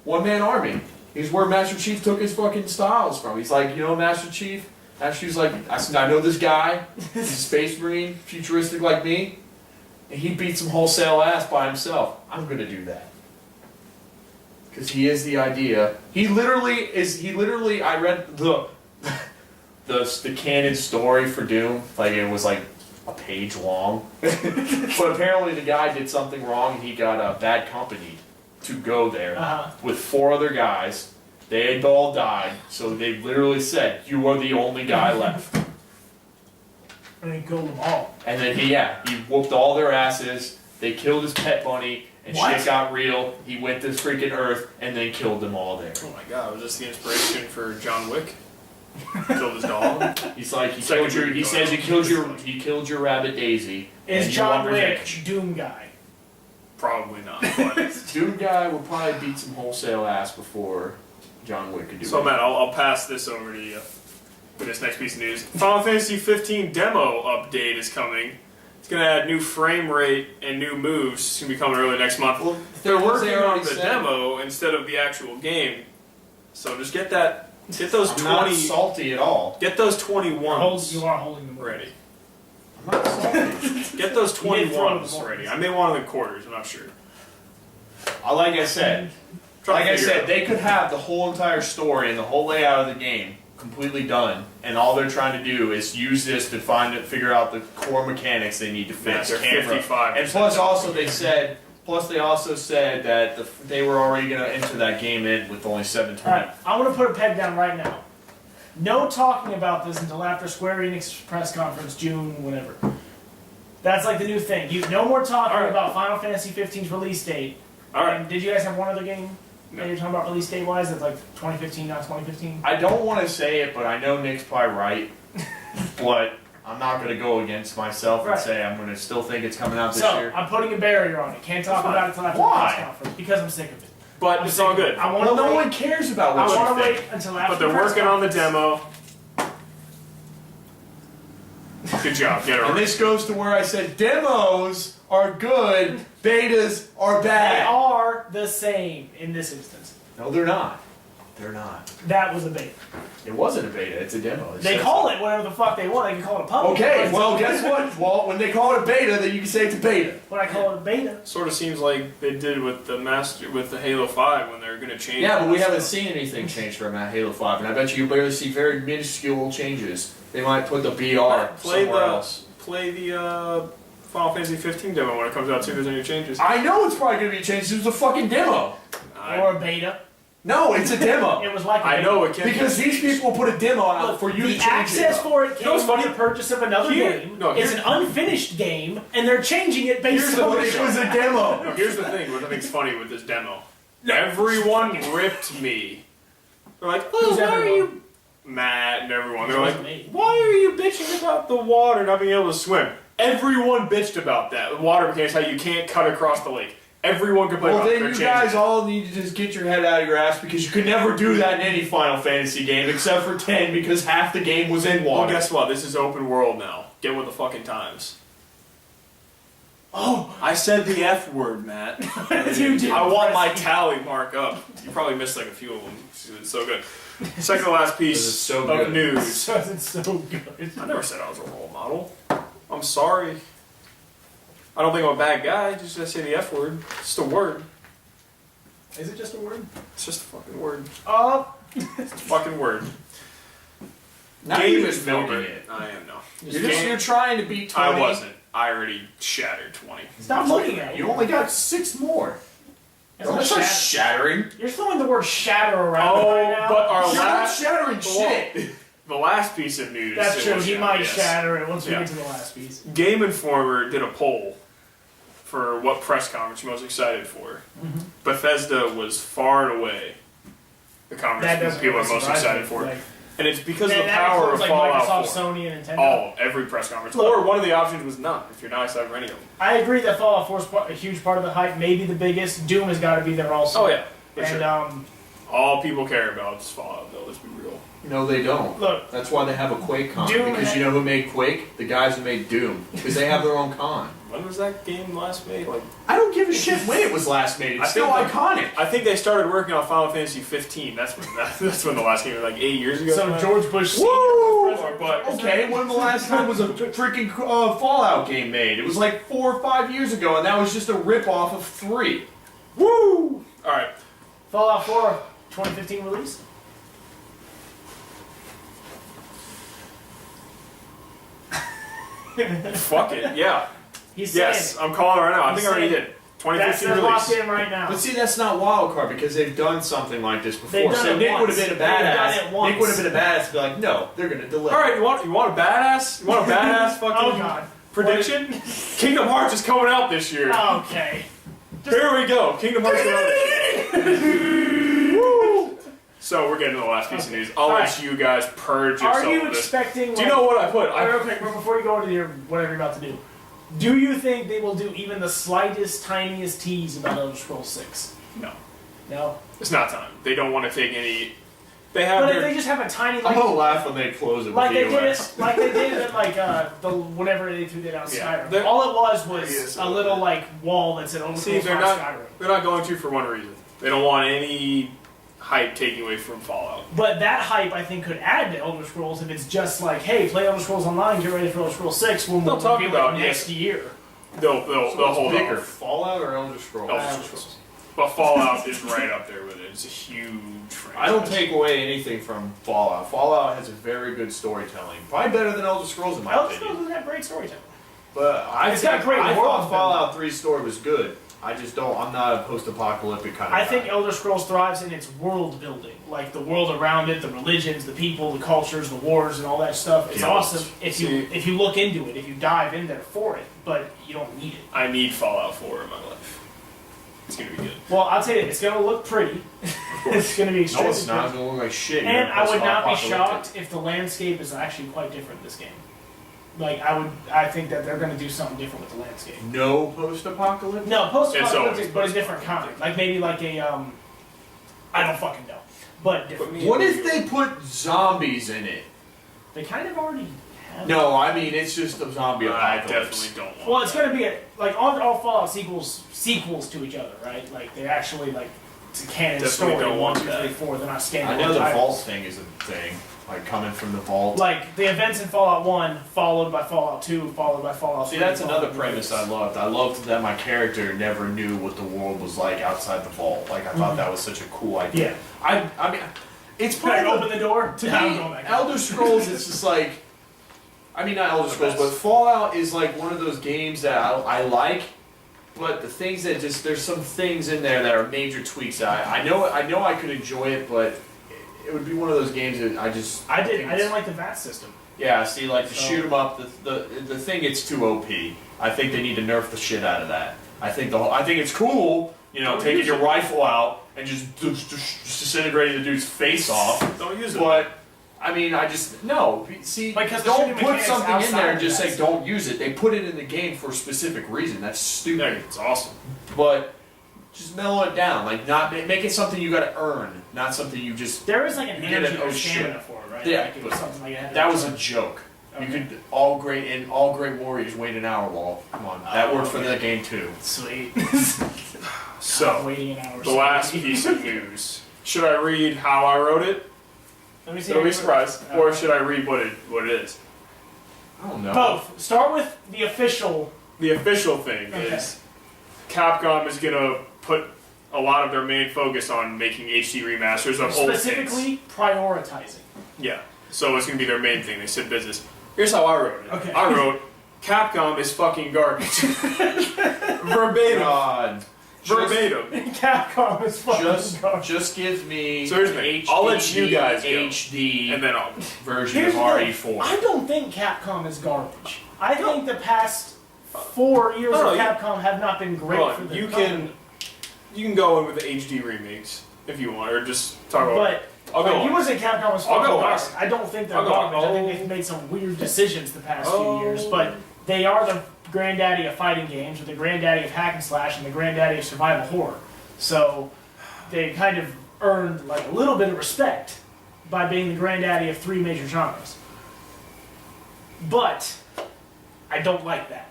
one man army. He's where Master Chief took his fucking styles from. He's like, Master Chief. Master Chief's like, I know this guy. He's a space marine, futuristic like me, and he beat some wholesale ass by himself. I'm gonna do that. Because he is the idea. He literally is. I read the canon story for Doom. Like it was like a page long. But apparently the guy did something wrong and he got bad company to go there Uh-huh. with 4 other guys. They had all died, so they literally said, "You are the only guy left." And he killed them all. And then he whooped all their asses. They killed his pet bunny, and What? shit got real. He went to freaking Earth, and then killed them all there. Oh my god, was this the inspiration for John Wick? Killed his dog. He's like, he Second killed your. movie He going says on. he killed your rabbit Daisy. Is and you John want Wick revenge. Doom guy? Probably not. But Doom guy will probably beat some wholesale ass before John Wick could do. So Matt, I'll pass this over to you for this next piece of news. Final Fantasy 15 demo update is coming. It's going to add new frame rate and new moves. It's going to be coming early next month. Well, they're working on the demo instead of the actual game. So just get those I'm 20. not salty at all. Get those 21s You are holding them ready. I'm not salty. Get those You did throw 21s them ready. I may want them in quarters. I'm not sure. Like I said, Try to figure it out. they could have the whole entire story and the whole layout of the game completely done, and all they're trying to do is use this to figure out the core mechanics they need to fix. They're 55. And plus, they also said that they were already going to enter that game in with only 720. Alright, I want to put a peg down right now. No talking about this until after Square Enix press conference, June, whatever. That's like the new thing. No more talking about Final Fantasy 15's release date. Alright. And did you guys have one other game No. that you're talking about release date wise? That's like 2015, not 2015? I don't want to say it, but I know Nick's probably right. But I'm not going to go against myself and say I'm going to still think it's coming out this year. I'm putting a barrier on it. Can't talk about it until after Why? the press conference. Because I'm sick of it. But it's all good. I want to no wait. one cares about I what want you to think. wait until after But they're the press working on the conference. demo. Good job. Get it And right. this goes to where I said demos are good, betas are They bad. are the same in this instance. No, they're not. They're not. That was a beta. It wasn't a beta, it's a demo. They call it whatever the fuck they want. They can call it a public. Okay, But well, guess what? Well, when they call it a beta, then you can say it's a beta. when I call it a beta, Sort of seems like they did with the Halo 5 when they're going to change. Yeah, but all we that haven't stuff. seen anything change from that Halo 5, and I bet you barely see very minuscule changes. They might put the BR somewhere else. Play the Final Fantasy 15 demo when it comes out. See if there's any changes. I know it's probably going to be changed. It was a fucking demo. or a beta, No, it's a demo. it was like a I beta. know it can Because these people will put a demo out for you to the change it. access for it You know what's came with funny? the purchase of another game. It's an unfinished game, and they're changing it based Here's the on But it was a No, demo. here's the thing. What I think's funny with this demo. Everyone ripped me. They're like, "Oh, Who's why are everyone? you Matt and everyone?" They're Wasn't like, me. "Why are you bitching about the water not being able to swim?" Everyone bitched about that. The water mechanics, how you can't cut across the lake. Everyone complained Well, about it. then They're you changing guys it. all need to just get your head out of your ass because you could never do that in any Final Fantasy game except for 10 because half the game was in Well, water. guess what? This is open world now. Get with the fucking times. Oh, I said the F word, Matt. You did. I want my tally mark up. You probably missed like a few of them. It's so good. Second to last piece This is so of good. news. It's so good. I never said I was a role model. I'm sorry. I don't think I'm a bad guy. Just I say the F word. It's just a word. Is it just a word? It's just a fucking word. It's a fucking word. now Game you're is just milking over. it. I am no. You're trying to beat 20. I wasn't. I already shattered 20. Stop looking at You you. only got 6 more. It's not That's not shatter. shattering. You're throwing the word shatter around Oh, right now. but our You're not last shattering shit. the last piece of news. That's it true. was He shatter, might yes. shatter it once we Yeah. get to the last piece. Game Informer did a poll for what press conference you're most excited for. Bethesda was far and away the That conference doesn't people are really most surprise excited me. for. Like, And it's because of the that power of includes, like Fallout Microsoft, 4. Sony, and Nintendo. Oh, every press conference. Or one of the options was none, if you're not excited for any of them. I agree that Fallout 4 is a huge part of the hype, maybe the biggest. Doom has got to be there also. Oh, yeah. For And sure. All people care about is Fallout, though, let's be real. No, they don't. Look, That's why they have a Quake con. Doom Because you know who made Quake? The guys who made Doom. Because they have their own con. When was that game last made? Like, I don't give a shit when it was last made. It's I still think iconic. I think they started working on Final Fantasy 15. That's when the last game was, like 8 years ago. so George Bush Sr. Woo! was president. But Okay, when the last time was a freaking Fallout game made? It was like 4 or 5 years ago, and that was just a rip-off of 3. woo! All right. Fallout 4 2015 release. Fuck it. Yeah. He's saying Yes, I'm calling it right now. I think I already saying did. that's 2015 they're locked release. in right now. But see, that's not wildcard because they've done something like this They've before. done So it Nick once. would have been a They've done badass. it once. Nick would have been a badass to be like, no, they're gonna deliver. All right, you want a badass? You want a badass fucking Oh God. prediction? Kingdom Hearts is coming out this year. Okay. Here we go. Kingdom Hearts coming out this year. Woo! So we're getting to the last piece of news. I'll let Alright. you guys purge yourself Are you of this. expecting? Do you know what I put? Real quick, before you go into your whatever you're about to do, do you think they will do even the slightest, tiniest tease about Elder Scrolls 6? No. No. It's not time. They don't want to take any. They have. But if they just have a tiny, I'm like, gonna laugh when they close it. like with they the did US. it, like they did it, like the whenever they threw that out Yeah. Skyrim. All it was is a little like wall that said See, Overclock Skyrim. they're not going to for one reason. They don't want any hype taking away from Fallout. But that hype, I think, could add to Elder Scrolls if it's just like, hey, play Elder Scrolls Online, get ready for Elder Scrolls 6 when They'll we'll talk reveal about it it, next year. They'll So what's hold bigger, off. Fallout or Elder Scrolls? Elder Scrolls. But Fallout is right up there with it. It's a huge franchise. I don't take away anything from Fallout. Fallout has a very good storytelling, probably better than Elder Scrolls in my Elder opinion. Scrolls doesn't have great storytelling. But It's got great I world thought building. Fallout 3 story was good. I just don't. I'm not a post-apocalyptic kind of I guy. think Elder Scrolls thrives in its world building, like the world around it, the religions, the people, the cultures, the wars, and all that stuff. It's Yeah. awesome if See- you look into it, if you dive in there for it, but you don't need it. I need Fallout 4 in my life. It's gonna be good. Well, I'll tell you, it's going to look pretty. It's going to be No, extremely it's not. It's gonna look like shit. And You're I would not be post-apocalyptic. shocked if the landscape is actually quite different in this game. Like I think that they're going to do something different with the landscape. No post-apocalyptic. No, It's always post-apocalyptic, but a different kind. Like maybe like a I don't fucking know, but different. What if they put zombies in it? They kind of already have. No, I mean it's just a zombie I apocalypse. definitely don't want Well, it's that. going to be like all Fallout sequels to each other, right? Like they're actually like it's a canon Definitely story. don't want 1, 2, 3, that. 4. They're not I standalone. know the titles. vault thing is a thing, like coming from the vault. Like the events in Fallout 1, followed by Fallout 2, followed by Fallout 3. See, that's followed another by premise I this. loved. I loved that my character never knew what the world was like outside the vault. Like I thought that was such a cool idea. Yeah. I mean, it's Can I probably open the door? to Yeah, I'm me, going back. Elder Scrolls. It's just like, I mean, not Elder Scrolls, but Fallout is like one of those games that I like. But the things that just there's some things in there that are major tweaks. That I know I could enjoy it, but it would be one of those games that I just I think didn't like the VAT system. Yeah, see, like to So- shoot 'em up, the thing gets too OP. I think they need to nerf the shit out of that. I think it's cool, you know, Don't taking use your it. rifle out and just disintegrating the dude's face off. Don't use it. But I mean, I just no. See, Because the don't shooting put mechanics something in outside there and of just that say don't use it. They put it in the game for a specific reason. That's Yeah, stupid. it's awesome. But just mellow it down. Like not make it something you got to earn, not something you just. There is like an You get energy an or oh shit. stamina for it, right? Yeah, like it was but something like that. That was a joke. Okay. You could all great warriors wait an hour wall. Come on, that worked for the game too. Sweet. So, Waiting an hour. the last piece of news. Should I read how I wrote it? Let me see. Don't be surprised. Or should I read what it is? I don't know. Both. Start with the official. The official thing Okay. is Capcom is going to put a lot of their main focus on making HD remasters of old things. Specifically, prioritizing. Yeah. So it's going to be their main thing. They said business. Here's how I wrote it. Okay. I wrote, Capcom is fucking garbage. Verbatim. God. Verbatim. Capcom is fucking garbage. Just give me So here's the thing. I'll let you guys go. HD And then I'll... version Here's of the thing. RE4. I don't think Capcom is garbage. I think the past 4 years No, of you- Capcom have not been great Hold for on. the You company. can go in with the HD remakes if you want, or just talk about. But I'll go like, you on. would say Capcom was I'll fucking go garbage. on. I don't think they're I'll go on. garbage. I think Oh. they've made some weird decisions the past Oh. few years, but they are the granddaddy of fighting games, or the granddaddy of hack and slash, and the granddaddy of survival horror. So they kind of earned like a little bit of respect by being the granddaddy of 3 major genres. But I don't like that,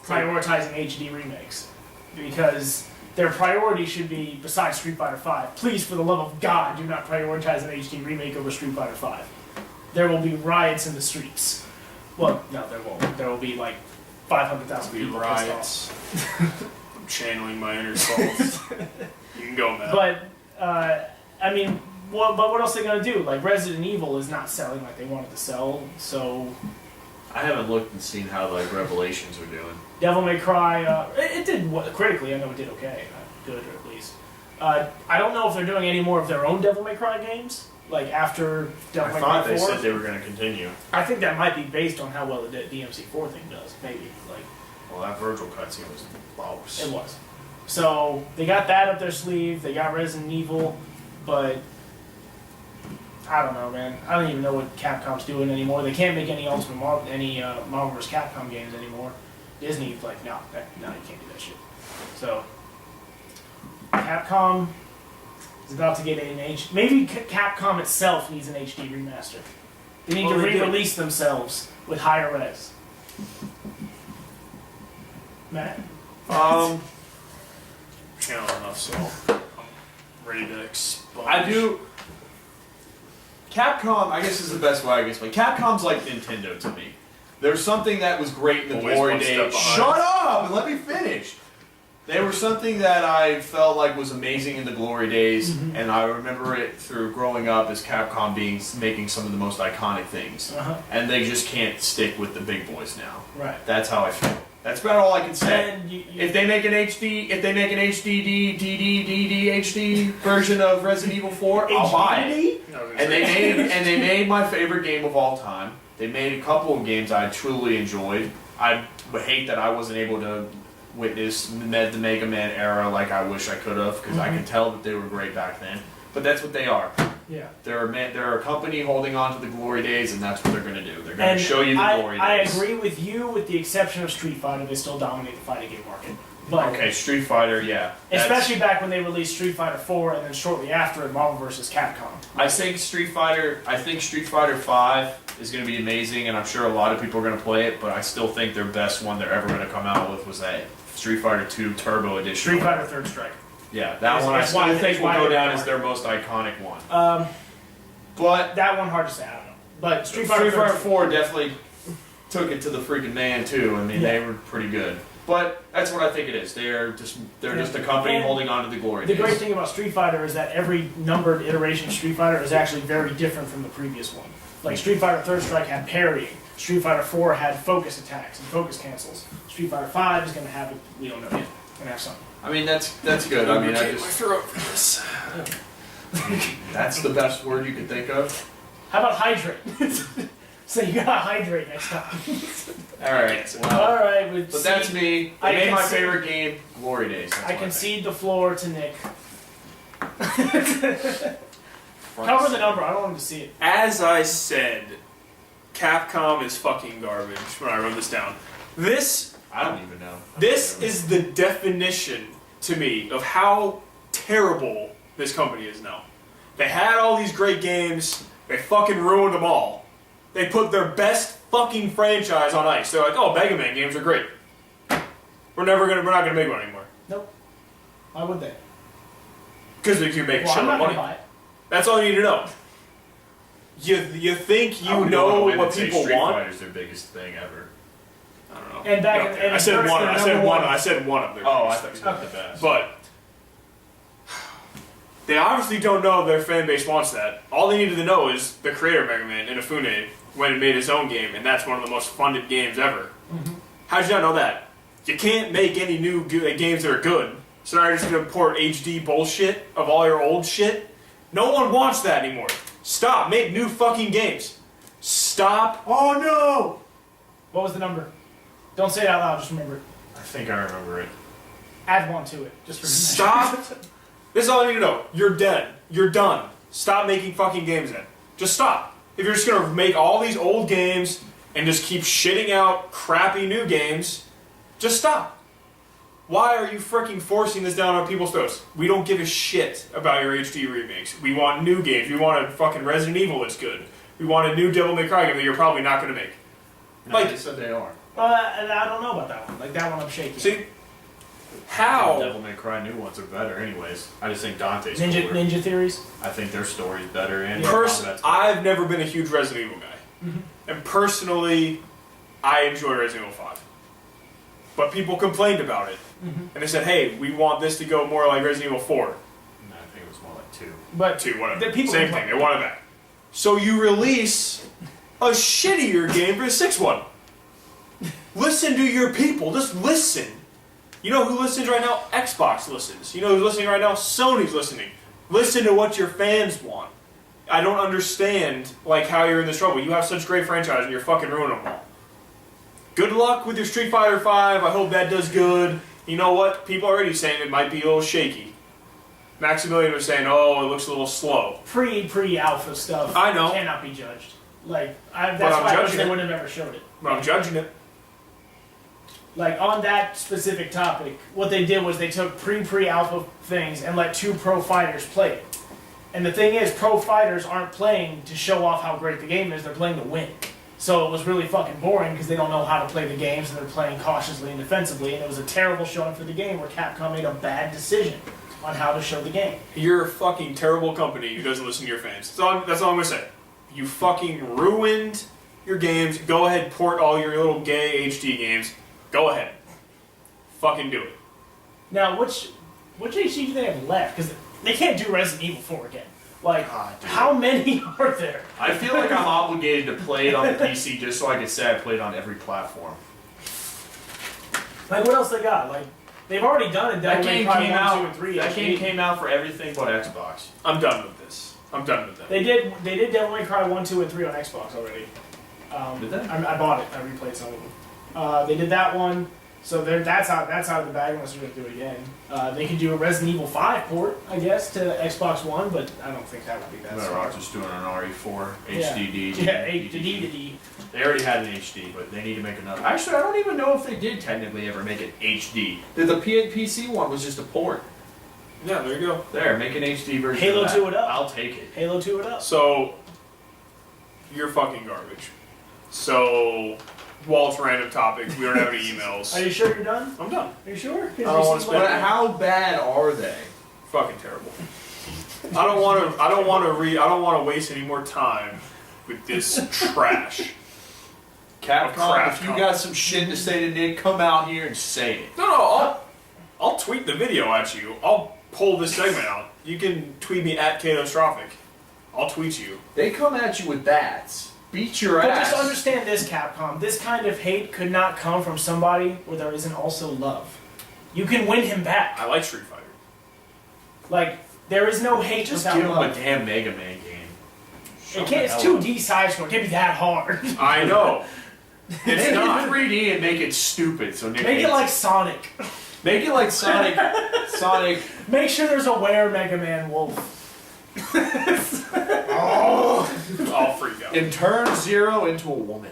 prioritizing HD remakes, because their priority should be, besides Street Fighter V, please, for the love of God, do not prioritize an HD remake over Street Fighter V. There will be riots in the streets. Well, no, there won't. There will be like 500,000 Be people riots. I'm channeling my inner self. You can go, Matt. But I mean, but what else are they gonna do? Like Resident Evil is not selling like they wanted to sell, so I haven't looked and seen how like Revelations are doing. Devil May Cry, it did critically. I know it did okay, good or at least. I don't know if they're doing any more of their own Devil May Cry games, like after Devil I May thought Cry they 4. said they were going to continue. I think that might be based on how well the DMC4 thing does, maybe. Like Well, that Virgil cutscene was boss. it was. So they got that up their sleeve. They got Resident Evil, but I don't know, man. I don't even know what Capcom's doing anymore. They can't make any Marvel vs. Capcom games anymore. Disney's like, no, you can't do that shit. So Capcom, is about to get an HD. Maybe Capcom itself needs an HD remaster. They need to They do. re-release themselves with higher res. Matt? I don't know, so I'm ready to expunge. I do. Capcom, I guess is the best way I can explain. Capcom's like Nintendo to me. There's something that was great in the Always glory one step days. behind. Shut up and let me finish. They were something that I felt like was amazing in the glory days, and I remember it through growing up as Capcom making some of the most iconic things. And they just can't stick with the big boys now. Right. That's how I feel. That's about all I can say. And If they make an HD version of Resident Evil 4, I'll buy it. And they made my favorite game of all time. They made a couple of games I truly enjoyed. I hate that I wasn't able to witness the Mega Man era like I wish I could have, because I can tell that they were great back then. But that's what they are. Yeah. They're a company holding on to the glory days, and that's what they're going to do. They're going And to show you the glory I days. agree with you, with the exception of Street Fighter. They still dominate the fighting game market. But Okay, Street Fighter, yeah. especially back when they released Street Fighter 4 and then shortly after in Marvel vs. Capcom. I think Street Fighter 5 is going to be amazing, and I'm sure a lot of people are going to play it, but I still think their best one they're ever going to come out with was that Street Fighter 2 Turbo Edition. Street Fighter Third Strike. Yeah, that one I It's still why- think it's will why go they down are. as their most iconic one. But that one hard to say. I don't know. But Street Fighter Fighter 4 definitely took it to the freaking man, too. I mean, they were pretty good. But that's what I think it is. They're just a company And holding on to the glory the days. great thing about Street Fighter is that every numbered iteration of Street Fighter is actually very different from the previous one. Like Street Fighter Third Strike had parrying. Street Fighter 4 had focus attacks and focus cancels. Street Fighter 5 is going to have it. We don't know yet. Going to have something. I mean, that's good. I mean, I my just throat for this. that's the best word you could think of. How about hydrate? So you gotta hydrate next time. All right. Well, All right, but that's me. They I made my concede- favorite game, Glory Days. That's I what think. concede the floor to Nick. Front Cover the seat. number. I don't want him to see it. As I said, Capcom is fucking garbage when I wrote this down. I don't even know. This is the definition to me of how terrible this company is now. They had all these great games, they fucking ruined them all. They put their best fucking franchise on ice. They're like, oh, Mega Man games are great. We're not gonna make one anymore. Nope. Why would they? Because they can make Well, shit I'm not of gonna money. buy it. That's all you need to know. You think I you would know go on a limb what and say people Street want? Fighter's their biggest thing ever. I don't know. And back No, in- and I said first one. they're I said number one. one. I said one of their. Oh, I biggest thought things. you meant the best. But they obviously don't know their fan base wants that. All they needed to know is the creator of Mega Man, Inafune, went and made his own game, and that's one of the most funded games ever. How'd you not know that? You can't make any new games that are good, so now you're just going to port HD bullshit of all your old shit? No one wants that anymore. Stop. Make new fucking games. Stop. Oh no! What was the number? Don't say it out loud. Just remember it. I think I remember it. Add one to it. Just for Stop. This is all I need to know. You're dead. You're done. Stop making fucking games then. Just stop. If you're just gonna make all these old games and just keep shitting out crappy new games, just stop. Why are you freaking forcing this down on people's throats? We don't give a shit about your HD remakes. We want new games. We want a fucking Resident Evil that's good. We want a new Devil May Cry game that you're probably not gonna make. No, Like- they said they are. And I don't know about that one. Like that one, I'm shaky. See? How? Devil May Cry new ones are better, anyways. I just think Dante's Ninja cooler. Ninja Theories. I think their story's better and Pers- combat's better. I've never been a huge Resident Evil guy. And personally, I enjoy Resident Evil 5. But people complained about it. And they said, hey, we want this to go more like Resident Evil 4. No, I think it was more like 2. But 2, whatever. the people Same complain. thing, they want it back. So you release a shittier game for the 6th one. Listen to your people, just listen. You know who listens right now? Xbox listens. You know who's listening right now? Sony's listening. Listen to what your fans want. I don't understand like how you're in this trouble. You have such great franchise and you're fucking ruining them all. Good luck with your Street Fighter 5. I hope that does good. You know what? People are already saying it might be a little shaky. Maximilian was saying, oh, it looks a little slow. Pre-alpha stuff. I know. Cannot be judged. Like that's I'm why I wish judging they it. wouldn't have ever showed it. But I'm judging it. Like on that specific topic, what they did was they took pre-alpha things and let 2 pro fighters play it. And the thing is, pro fighters aren't playing to show off how great the game is, they're playing to win. So it was really fucking boring because they don't know how to play the games and they're playing cautiously and defensively, and it was a terrible showing for the game where Capcom made a bad decision on how to show the game. You're a fucking terrible company who doesn't listen to your fans. That's all I'm gonna say. You fucking ruined your games. Go ahead, port all your little gay HD games. Go ahead. Fucking do it. Now, which HD do they have left? Because they can't do Resident Evil 4 again. Like, how many are there? I feel like I'm obligated to play it on the PC just so I can say I played on every platform. Like, what else they got? Like, they've already done it. That game came out. 1, 2, and 3. That game came out for everything but Xbox. I'm done with this. I'm done with that. They did Devil May Cry 1, 2, and 3 on Xbox already. Did they? I bought it. I replayed some of them. They did that one. So that's out of the bag unless they're going to do it again. They could do a Resident Evil 5 port, I guess, to Xbox One, but I don't think that would be that Better smart. off just doing an RE4 Yeah. HDD. Yeah, D. They already had an HD, but they need to make another. Actually, I don't even know if they did technically ever make it HD. The PC one was just a port. Yeah, there you go. There, make an HD version Halo of that. 2 it up. I'll take it. Halo 2 it up. So, you're fucking garbage. So, Walt's random topic. We don't have any emails. Are you sure you're done? I'm done. Are you sure? I don't want to spend. But how bad are they? Fucking terrible. I don't want to waste any more time with this trash. Capcom, crap if you company. got some shit to say to Nick, come out here and say it. No, I'll tweet the video at you. I'll pull this segment out. You can tweet me at Catastrophic. I'll tweet you. They come at you with that. Beat your But ass. just understand this, Capcom. This kind of hate could not come from somebody where there isn't also love. You can win him back. I like Street Fighter. Like, there is no hate Just without give him love. a damn Mega Man game. It can't, it's 2D side scroll. It can't be that hard. I know. Make It's it not. 3D and make it stupid. So Nick Make it hates like Sonic. Make it like Sonic. Sonic. Make sure there's a Were Mega Man wolf. I'll freak out. And turn Zero into a woman.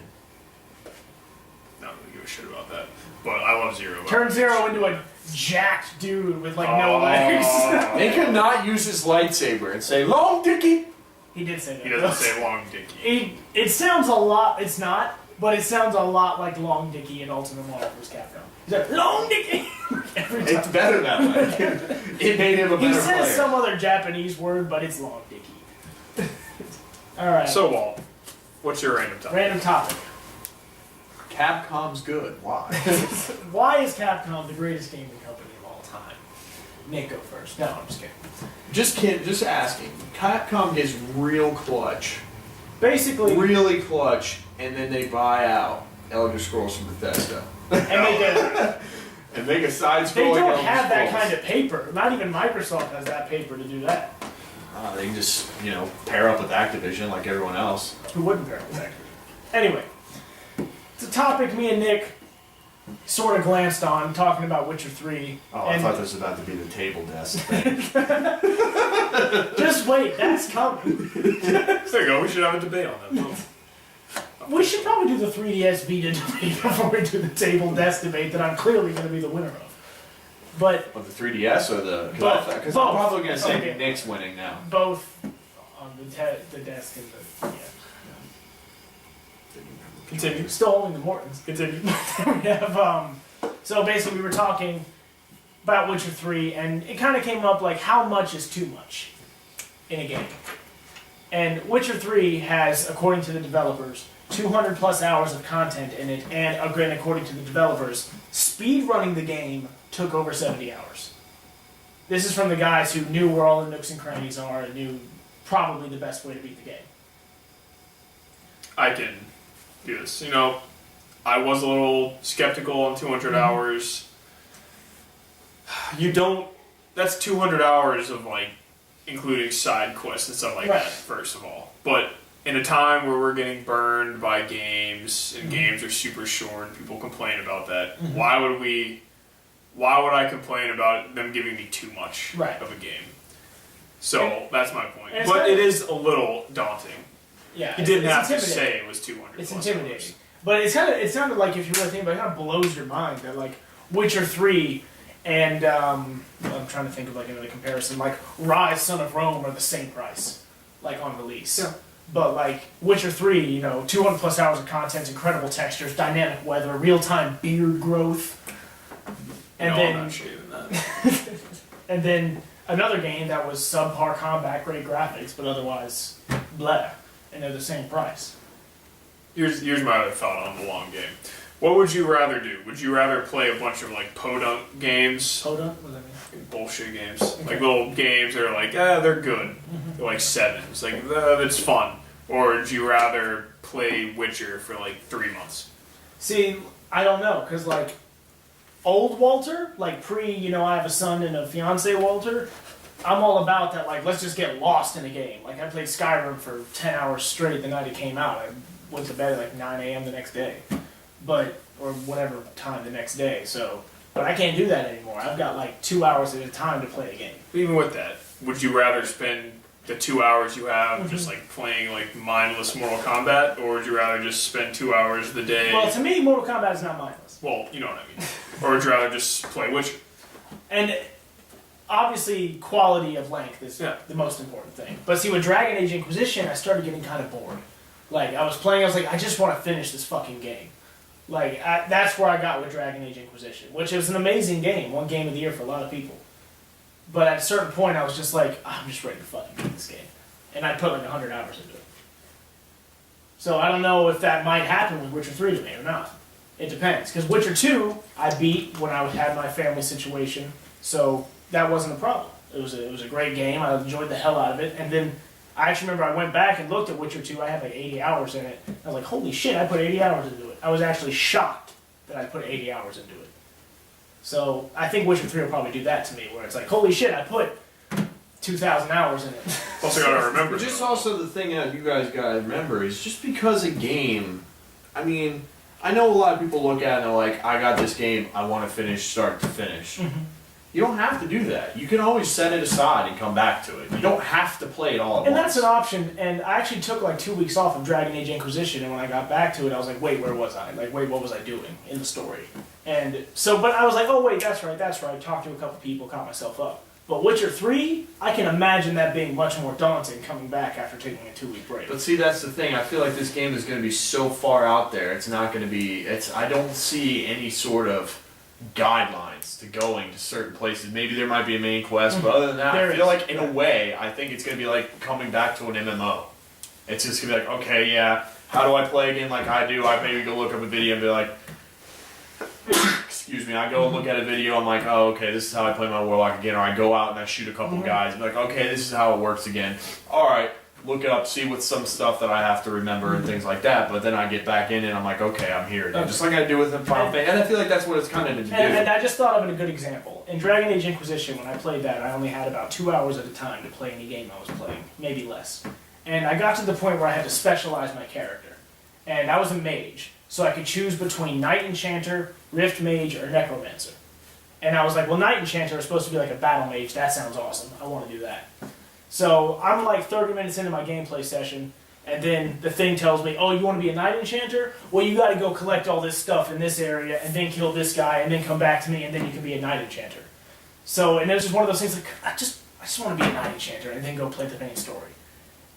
Not really give a shit about that. But I love Zero. Turn Zero into a jacked dude with like no legs. Make him not use his lightsaber and say, "Long Dicky." He did say that. He doesn't say Long Dicky. It sounds a lot. It's not, but it sounds a lot like Long Dicky in Ultimate Marvel vs. Capcom. He's like Long Dicky. Every time. It's better that way. It made him a better He says player. some other Japanese word, but it's Long Dicky. All right. So, Walt, what's your random topic? Random topic. Capcom's good. Why? Why is Capcom the greatest gaming company of all time? Nick, go first. No, I'm just kidding. Just kidding. Just asking. Capcom is real clutch. Basically, Really clutch, and then they buy out Elder Scrolls from Bethesda. And make a side they scrolling. don't have that kind of paper. Not even Microsoft has that paper to do that. They can just, pair up with Activision like everyone else. Who wouldn't pair with Activision? Anyway, it's a topic me and Nick sort of glanced on, talking about Witcher 3. Oh, I thought this was about to be the table desk thing. Just wait, that's coming. There you go. We should have a debate on that. We should probably do the 3DS Vita debate before we do the table desk debate that I'm clearly going to be the winner of. But Of the 3DS or the... Both. Because I'm Both. probably going to say Okay. Nick's winning now. both on the desk and the... Yeah. Continue. Still only the Mortons. Continue. We have, so basically we were talking about Witcher 3, and it kind of came up like how much is too much in a game. And Witcher 3 has, according to the developers, 200 plus hours of content in it, and again, according to the developers, speed running the game took over 70 hours. This is from the guys who knew where all the nooks and crannies are and knew probably the best way to beat the game. I can do this. I was a little skeptical on 200 hours. That's 200 hours of, including side quests and stuff like Right. that, first of all. But in a time where we're getting burned by games, and games are super short, and people complain about that, why would I complain about them giving me too much Right. of a game? So, that's my point. and it's But kinda- it is a little daunting. Yeah, You didn't it's have to intimidating. say it was 200 It's plus intimidating. But it sounded like, if you really think about it, it kind of blows your mind that, Witcher 3, and I'm trying to think of like another comparison. Like Rise, Son of Rome are the same price, like on release. Yeah. But like Witcher 3, 200 plus hours of content, incredible textures, dynamic weather, real-time beard growth. And no, then, I'm not shaving that. and then another game that was subpar combat, great graphics, but otherwise bleh, and they're the same price. Here's my other thought on the long game. What would you rather do? Would you rather play a bunch of like podunk games? Podunk? What does that mean? Bullshit games. Like little games that are like, they're good. They're like 7s. Like, it's fun. Or would you rather play Witcher for like 3 months? See, I don't know, because like old Walter, like I have a son and a fiance Walter, I'm all about that, like, let's just get lost in a game. Like, I played Skyrim for 10 hours straight the night it came out. I went to bed at like 9 a.m. the next day. Or whatever time the next day, but I can't do that anymore. I've got like 2 hours at a time to play a game. Even with that, would you rather spend the 2 hours you have just like playing like mindless Mortal Kombat, or would you rather just spend 2 hours of the day? Well, to me, Mortal Kombat is not mindless. Well, you know what I mean. Or would you rather just play Witcher? And obviously, quality of length is the most important thing. But see, with Dragon Age Inquisition, I started getting kind of bored. Like, I was playing, I was like, I just want to finish this fucking game. Like, that's where I got with Dragon Age Inquisition, which is an amazing game, one game of the year for a lot of people. But at a certain point, I was just like, I'm just ready to fucking beat this game. And I put like 100 hours into it. So I don't know if that might happen with Witcher 3 to me or not. It depends. Because Witcher 2, I beat when I had my family situation, so that wasn't a problem. It was a great game, I enjoyed the hell out of it, and then I actually remember I went back and looked at Witcher 2, I had like 80 hours in it. I was like, holy shit, I put 80 hours into it. I was actually shocked that I put 80 hours into it. So I think Witcher 3 will probably do that to me, where it's like, holy shit, I put 2,000 hours in it. Also gotta remember. Just also the thing that you guys gotta remember is just because a game, I mean, I know a lot of people look at it and they're like, I got this game, I want to finish start to finish. You don't have to do that. You can always set it aside and come back to it. You don't have to play it all at once. And that's an option, and I actually took like 2 weeks off of Dragon Age Inquisition, and when I got back to it, I was like, wait, where was I? Like, wait, what was I doing in the story? And so, but I was like, oh wait, that's right. Talked to a couple people, caught myself up. But Witcher 3, I can imagine that being much more daunting coming back after taking a 2-week break. But see, that's the thing. I feel like this game is going to be so far out there. It's not going to be. I don't see any sort of guidelines to going to certain places. Maybe there might be a main quest, but other than that, I feel like in a way, I think it's going to be like coming back to an MMO. It's just going to be like, okay, yeah, how do I play a game like I do? I maybe go look up a video and be like, excuse me, I go and look at a video, I'm like, oh, okay, this is how I play my Warlock again, or I go out and I shoot a couple guys, and be like, okay, this is how it works again. Alright, look it up, see what's some stuff that I have to remember and things like that, but then I get back in and I'm like, okay, I'm here again. Just like I do with the Final Fantasy, and I feel like that's what it's kind of to do. And I just thought of it a good example. In Dragon Age Inquisition, when I played that, I only had about 2 hours at a time to play any game I was playing, maybe less. And I got to the point where I had to specialize my character. And I was a mage, so I could choose between Knight Enchanter, Rift Mage, or Necromancer. And I was like, well, Knight Enchanter is supposed to be like a battle mage, that sounds awesome, I want to do that. So I'm like 30 minutes into my gameplay session, and then the thing tells me, oh, you want to be a Knight Enchanter? Well, you got to go collect all this stuff in this area, and then kill this guy, and then come back to me, and then you can be a Knight Enchanter. So, and it was just one of those things like, I just want to be a Knight Enchanter, and then go play the main story.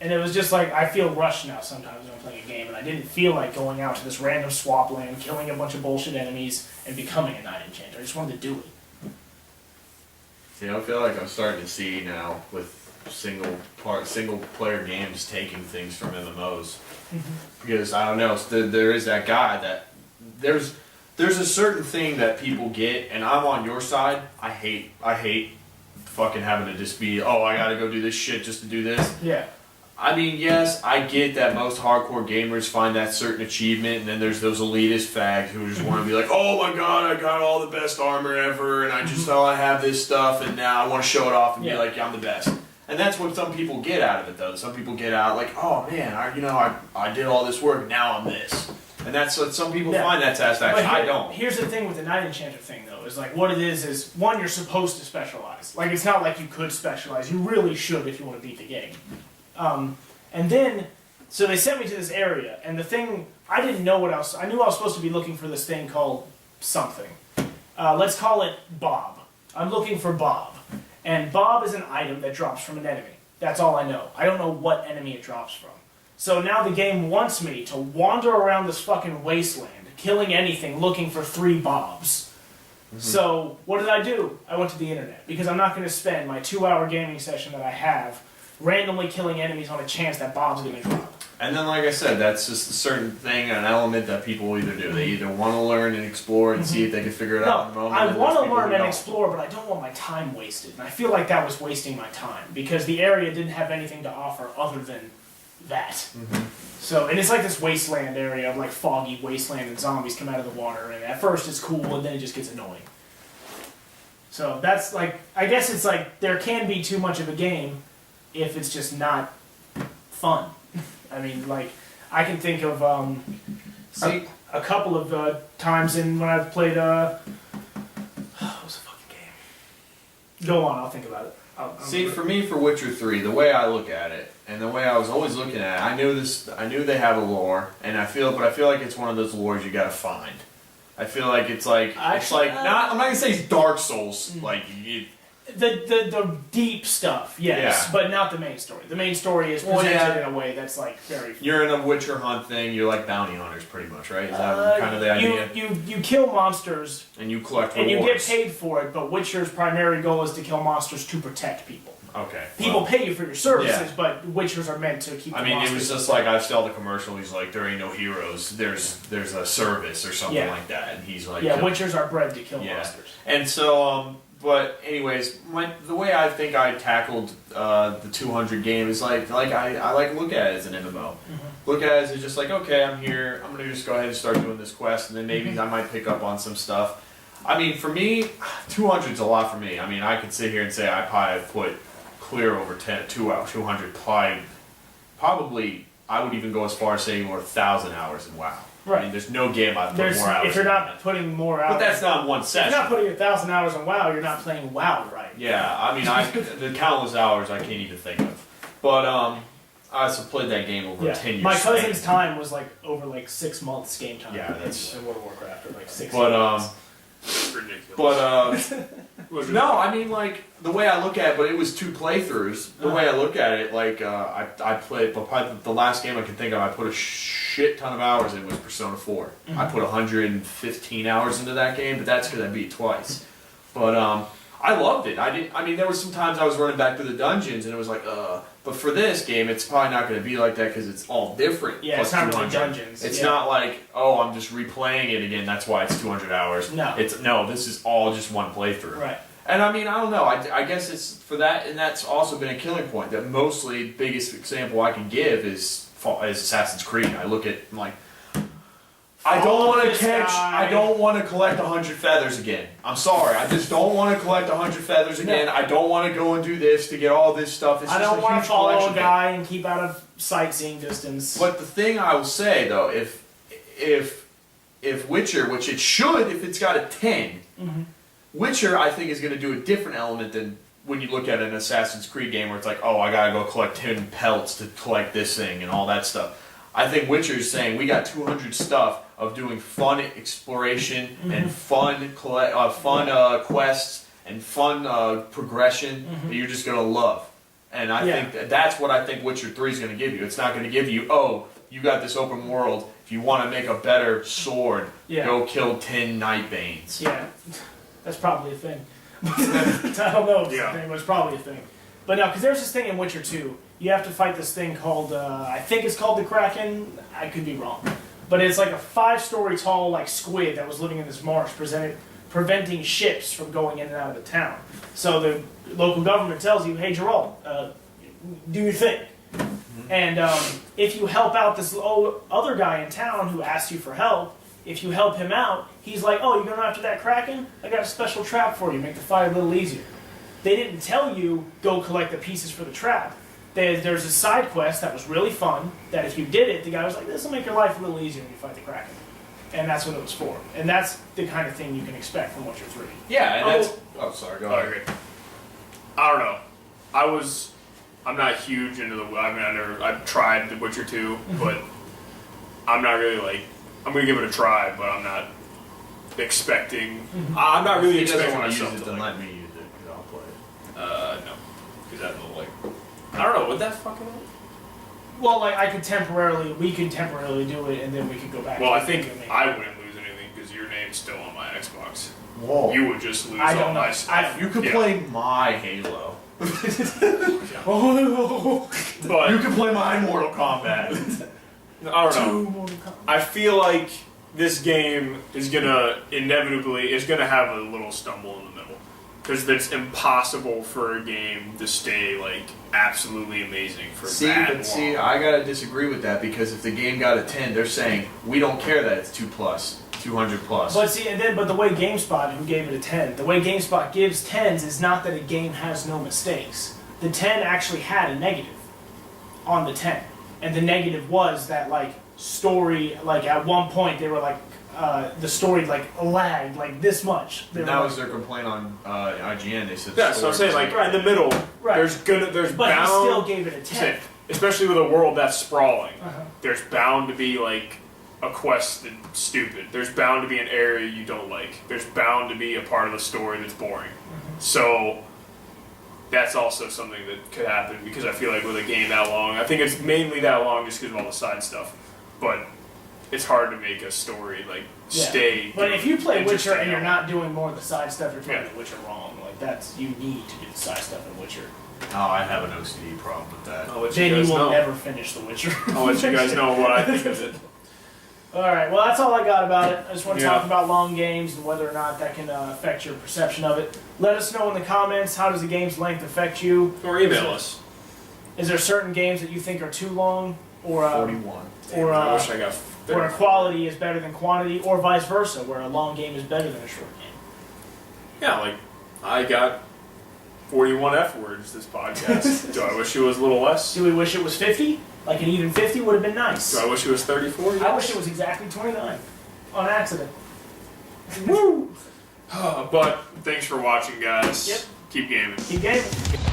And it was just like, I feel rushed now sometimes when I'm playing a game, and I didn't feel like going out to this random swap land, killing a bunch of bullshit enemies, and becoming a Knight Enchanter. I just wanted to do it. See, I feel like I'm starting to see now with single player games taking things from MMOs. Because I don't know, there is that guy that there's a certain thing that people get, and I'm on your side. I hate fucking having to just be, oh, I gotta go do this shit just to do this. Yeah. I mean, yes, I get that most hardcore gamers find that certain achievement, and then there's those elitist fags who just want to be like, oh my god, I got all the best armor ever, and I just I have this stuff, and now I want to show it off and be like, yeah, I'm the best. And that's what some people get out of it, though. Some people get out like, oh man, I did all this work, now I'm this. And that's what some people find that satisfaction. I don't. Here's the thing with the Knight Enchanter thing, though, is like what it is one, you're supposed to specialize. Like, it's not like you could specialize. You really should if you want to beat the game. And then, so they sent me to this area, and the thing, I didn't know what else. I knew I was supposed to be looking for this thing called something. Let's call it Bob. I'm looking for Bob. And Bob is an item that drops from an enemy. That's all I know. I don't know what enemy it drops from. So now the game wants me to wander around this fucking wasteland, killing anything, looking for 3 Bobs. Mm-hmm. So what did I do? I went to the internet. Because I'm not going to spend my 2-hour gaming session that I have randomly killing enemies on a chance that Bob's going to drop. And then, like I said, that's just a certain thing, an element that people either do. They either want to learn and explore and see if they can figure it out in the moment. I want to learn and explore, but I don't want my time wasted. And I feel like that was wasting my time because the area didn't have anything to offer other than that. Mm-hmm. So, and it's like this wasteland area of like foggy wasteland and zombies come out of the water. And at first it's cool and then it just gets annoying. So that's like, I guess it's like there can be too much of a game if it's just not fun. I mean, like, I can think of a couple of times when I've played, what was the fucking game? Go on, I'll think about it. For me, for Witcher 3, the way I look at it, and the way I was always looking at it, I knew they have a lore, but I feel like it's one of those lores you gotta find. I feel like it's like, I'm not gonna say it's Dark Souls, like, The deep stuff, yes, yeah. But not the main story. The main story is presented in a way that's like very. You're in a Witcher hunt thing. You're like bounty hunters, pretty much, right? Is that kind of the idea? You kill monsters and you collect rewards. And you get paid for it. But Witcher's primary goal is to kill monsters to protect people. Okay. People pay you for your services, but Witchers are meant to keep. I mean, it was just like I've saw the commercial. He's like, "There ain't no heroes. There's a service or something like that." And he's like, Witchers are bred to kill monsters. And so, but anyways, the way I think I tackled the 200 game is like I like look at it as an MMO. Mm-hmm. Look at it as just like, okay, I'm here. I'm gonna just go ahead and start doing this quest, and then maybe I might pick up on some stuff. I mean, for me, 200's a lot for me. I mean, I could sit here and say I probably put clear over 200 probably I would even go as far as saying more 1,000 hours in WoW. Right. I mean, there's no game I've put more hours. If you're not putting more hours, but that's not one session. If you're not putting 1,000 hours in WoW, you're not playing WoW right. Yeah, I mean, the countless hours I can't even think of. But I also played that game over 10 years. My cousin's time was like over like 6 months game time. Yeah, that's in World of Warcraft or like 6 months. Ridiculous. But no, I mean, like the way I look at it, but it was 2 playthroughs. The way I look at it, like I played, but probably the last game I can think of, I put a shit ton of hours in was Persona 4. Mm-hmm. I put 115 hours into that game, but that's because I beat it twice. But I loved it. I mean, there were some times I was running back to the dungeons, and it was like, But for this game, it's probably not going to be like that because it's all different. Yeah, it's not really dungeons. It's not like, oh, I'm just replaying it again. That's why it's 200 hours. No. This is all just one playthrough. Right. And I mean, I don't know. I guess it's for that, and that's also been a killing point. That mostly biggest example I can give is Assassin's Creed. I look at like, I don't want to collect 100 feathers again. I'm sorry, I just don't want to collect 100 feathers again. No. I don't want to go and do this to get all this stuff. I don't want to follow a guy and keep out of sightseeing distance. But the thing I will say though, if Witcher, which it should, if it's got a 10. Mm-hmm. Witcher, I think, is going to do a different element than when you look at an Assassin's Creed game where it's like, oh, I gotta go collect 10 pelts to collect this thing and all that stuff. I think Witcher is saying we got 200 stuff of doing fun exploration and fun quests and fun progression that you're just going to love. And I think that's what I think Witcher 3 is going to give you. It's not going to give you, oh, you got this open world. If you want to make a better sword, go kill 10 Nightbanes. Yeah. That's probably a thing. I don't know if it's a thing, but it's probably a thing. But no, because there's this thing in Witcher 2. You have to fight this thing called, I think it's called the Kraken. I could be wrong. But it's like a 5-story tall like squid that was living in this marsh, preventing ships from going in and out of the town. So the local government tells you, hey, Gerald, do your thing. Mm-hmm. And if you help out this other guy in town who asks you for help, if you help him out, he's like, oh, you're going after that Kraken? I got a special trap for you, make the fight a little easier. They didn't tell you, go collect the pieces for the trap. There's a side quest that was really fun, that if you did it, the guy was like, this will make your life a little easier when you fight the Kraken. And that's what it was for. And that's the kind of thing you can expect from Witcher 3. Yeah, and that's... Oh, sorry, go ahead. Okay. I don't know. I'm not huge into the... I mean, I've tried The Witcher 2, but I'm not really like... I'm going to give it a try, but I'm not expecting... I'm not really expecting myself to let me use I don't know. Would that fucking work? Well, like we could temporarily do it, and then we could go back. Well, to I think it. I wouldn't lose anything because your name's still on my Xbox. Whoa. You would just lose I all don't know. my stuff. You could play my Halo. But You can play my Mortal Kombat. I don't know. I feel like this game is gonna have a little stumble in the middle because it's impossible for a game to stay like absolutely amazing for that long. I gotta disagree with that because if the game got a 10, they're saying we don't care that it's 200 plus. But the way GameSpot, who gave it a 10, the way GameSpot gives 10s is not that a game has no mistakes. The 10 actually had a negative on the 10, and the negative was that like story. Like at one point they were like the story like lagged like this much. That was their complaint on IGN. They said Yeah, so I'm saying like in the middle, Right. there's But bound, he still gave it a 10. especially with a world that's sprawling. Uh-huh. There's bound to be like a quest that's stupid. There's bound to be an area you don't like. There's bound to be a part of the story that's boring. So that's also something that could happen because I feel like with a game that long, I think it's mainly that long just because of all the side stuff. But it's hard to make a story like stay. But if you play Witcher and you're interesting. not doing more of the side stuff, you're playing Yeah. the Witcher wrong. Like you need to do the side stuff in Witcher. Oh, I have an OCD problem with that. I'll let Then you you guys will know. never finish the Witcher. I'll let you guys know what I think of it. All right, well, that's all I got about it. I just want to Yeah. talk about long games and whether or not that can affect your perception of it. Let us know in the comments, how does the game's length affect you? Or email us. Is there certain games that you think are too long? Or 41. or, I wish I got. where quality is better than quantity, or vice versa, where a long game is better than a short game? Yeah, like I got 41 F words this podcast. Do I wish it was a little less? Do we wish it was 50? Like an even 50 would have been nice. Do I wish it was 34? I wish it was exactly 29. On accident. Woo! But thanks for watching, guys. Yep. Keep gaming. Keep gaming.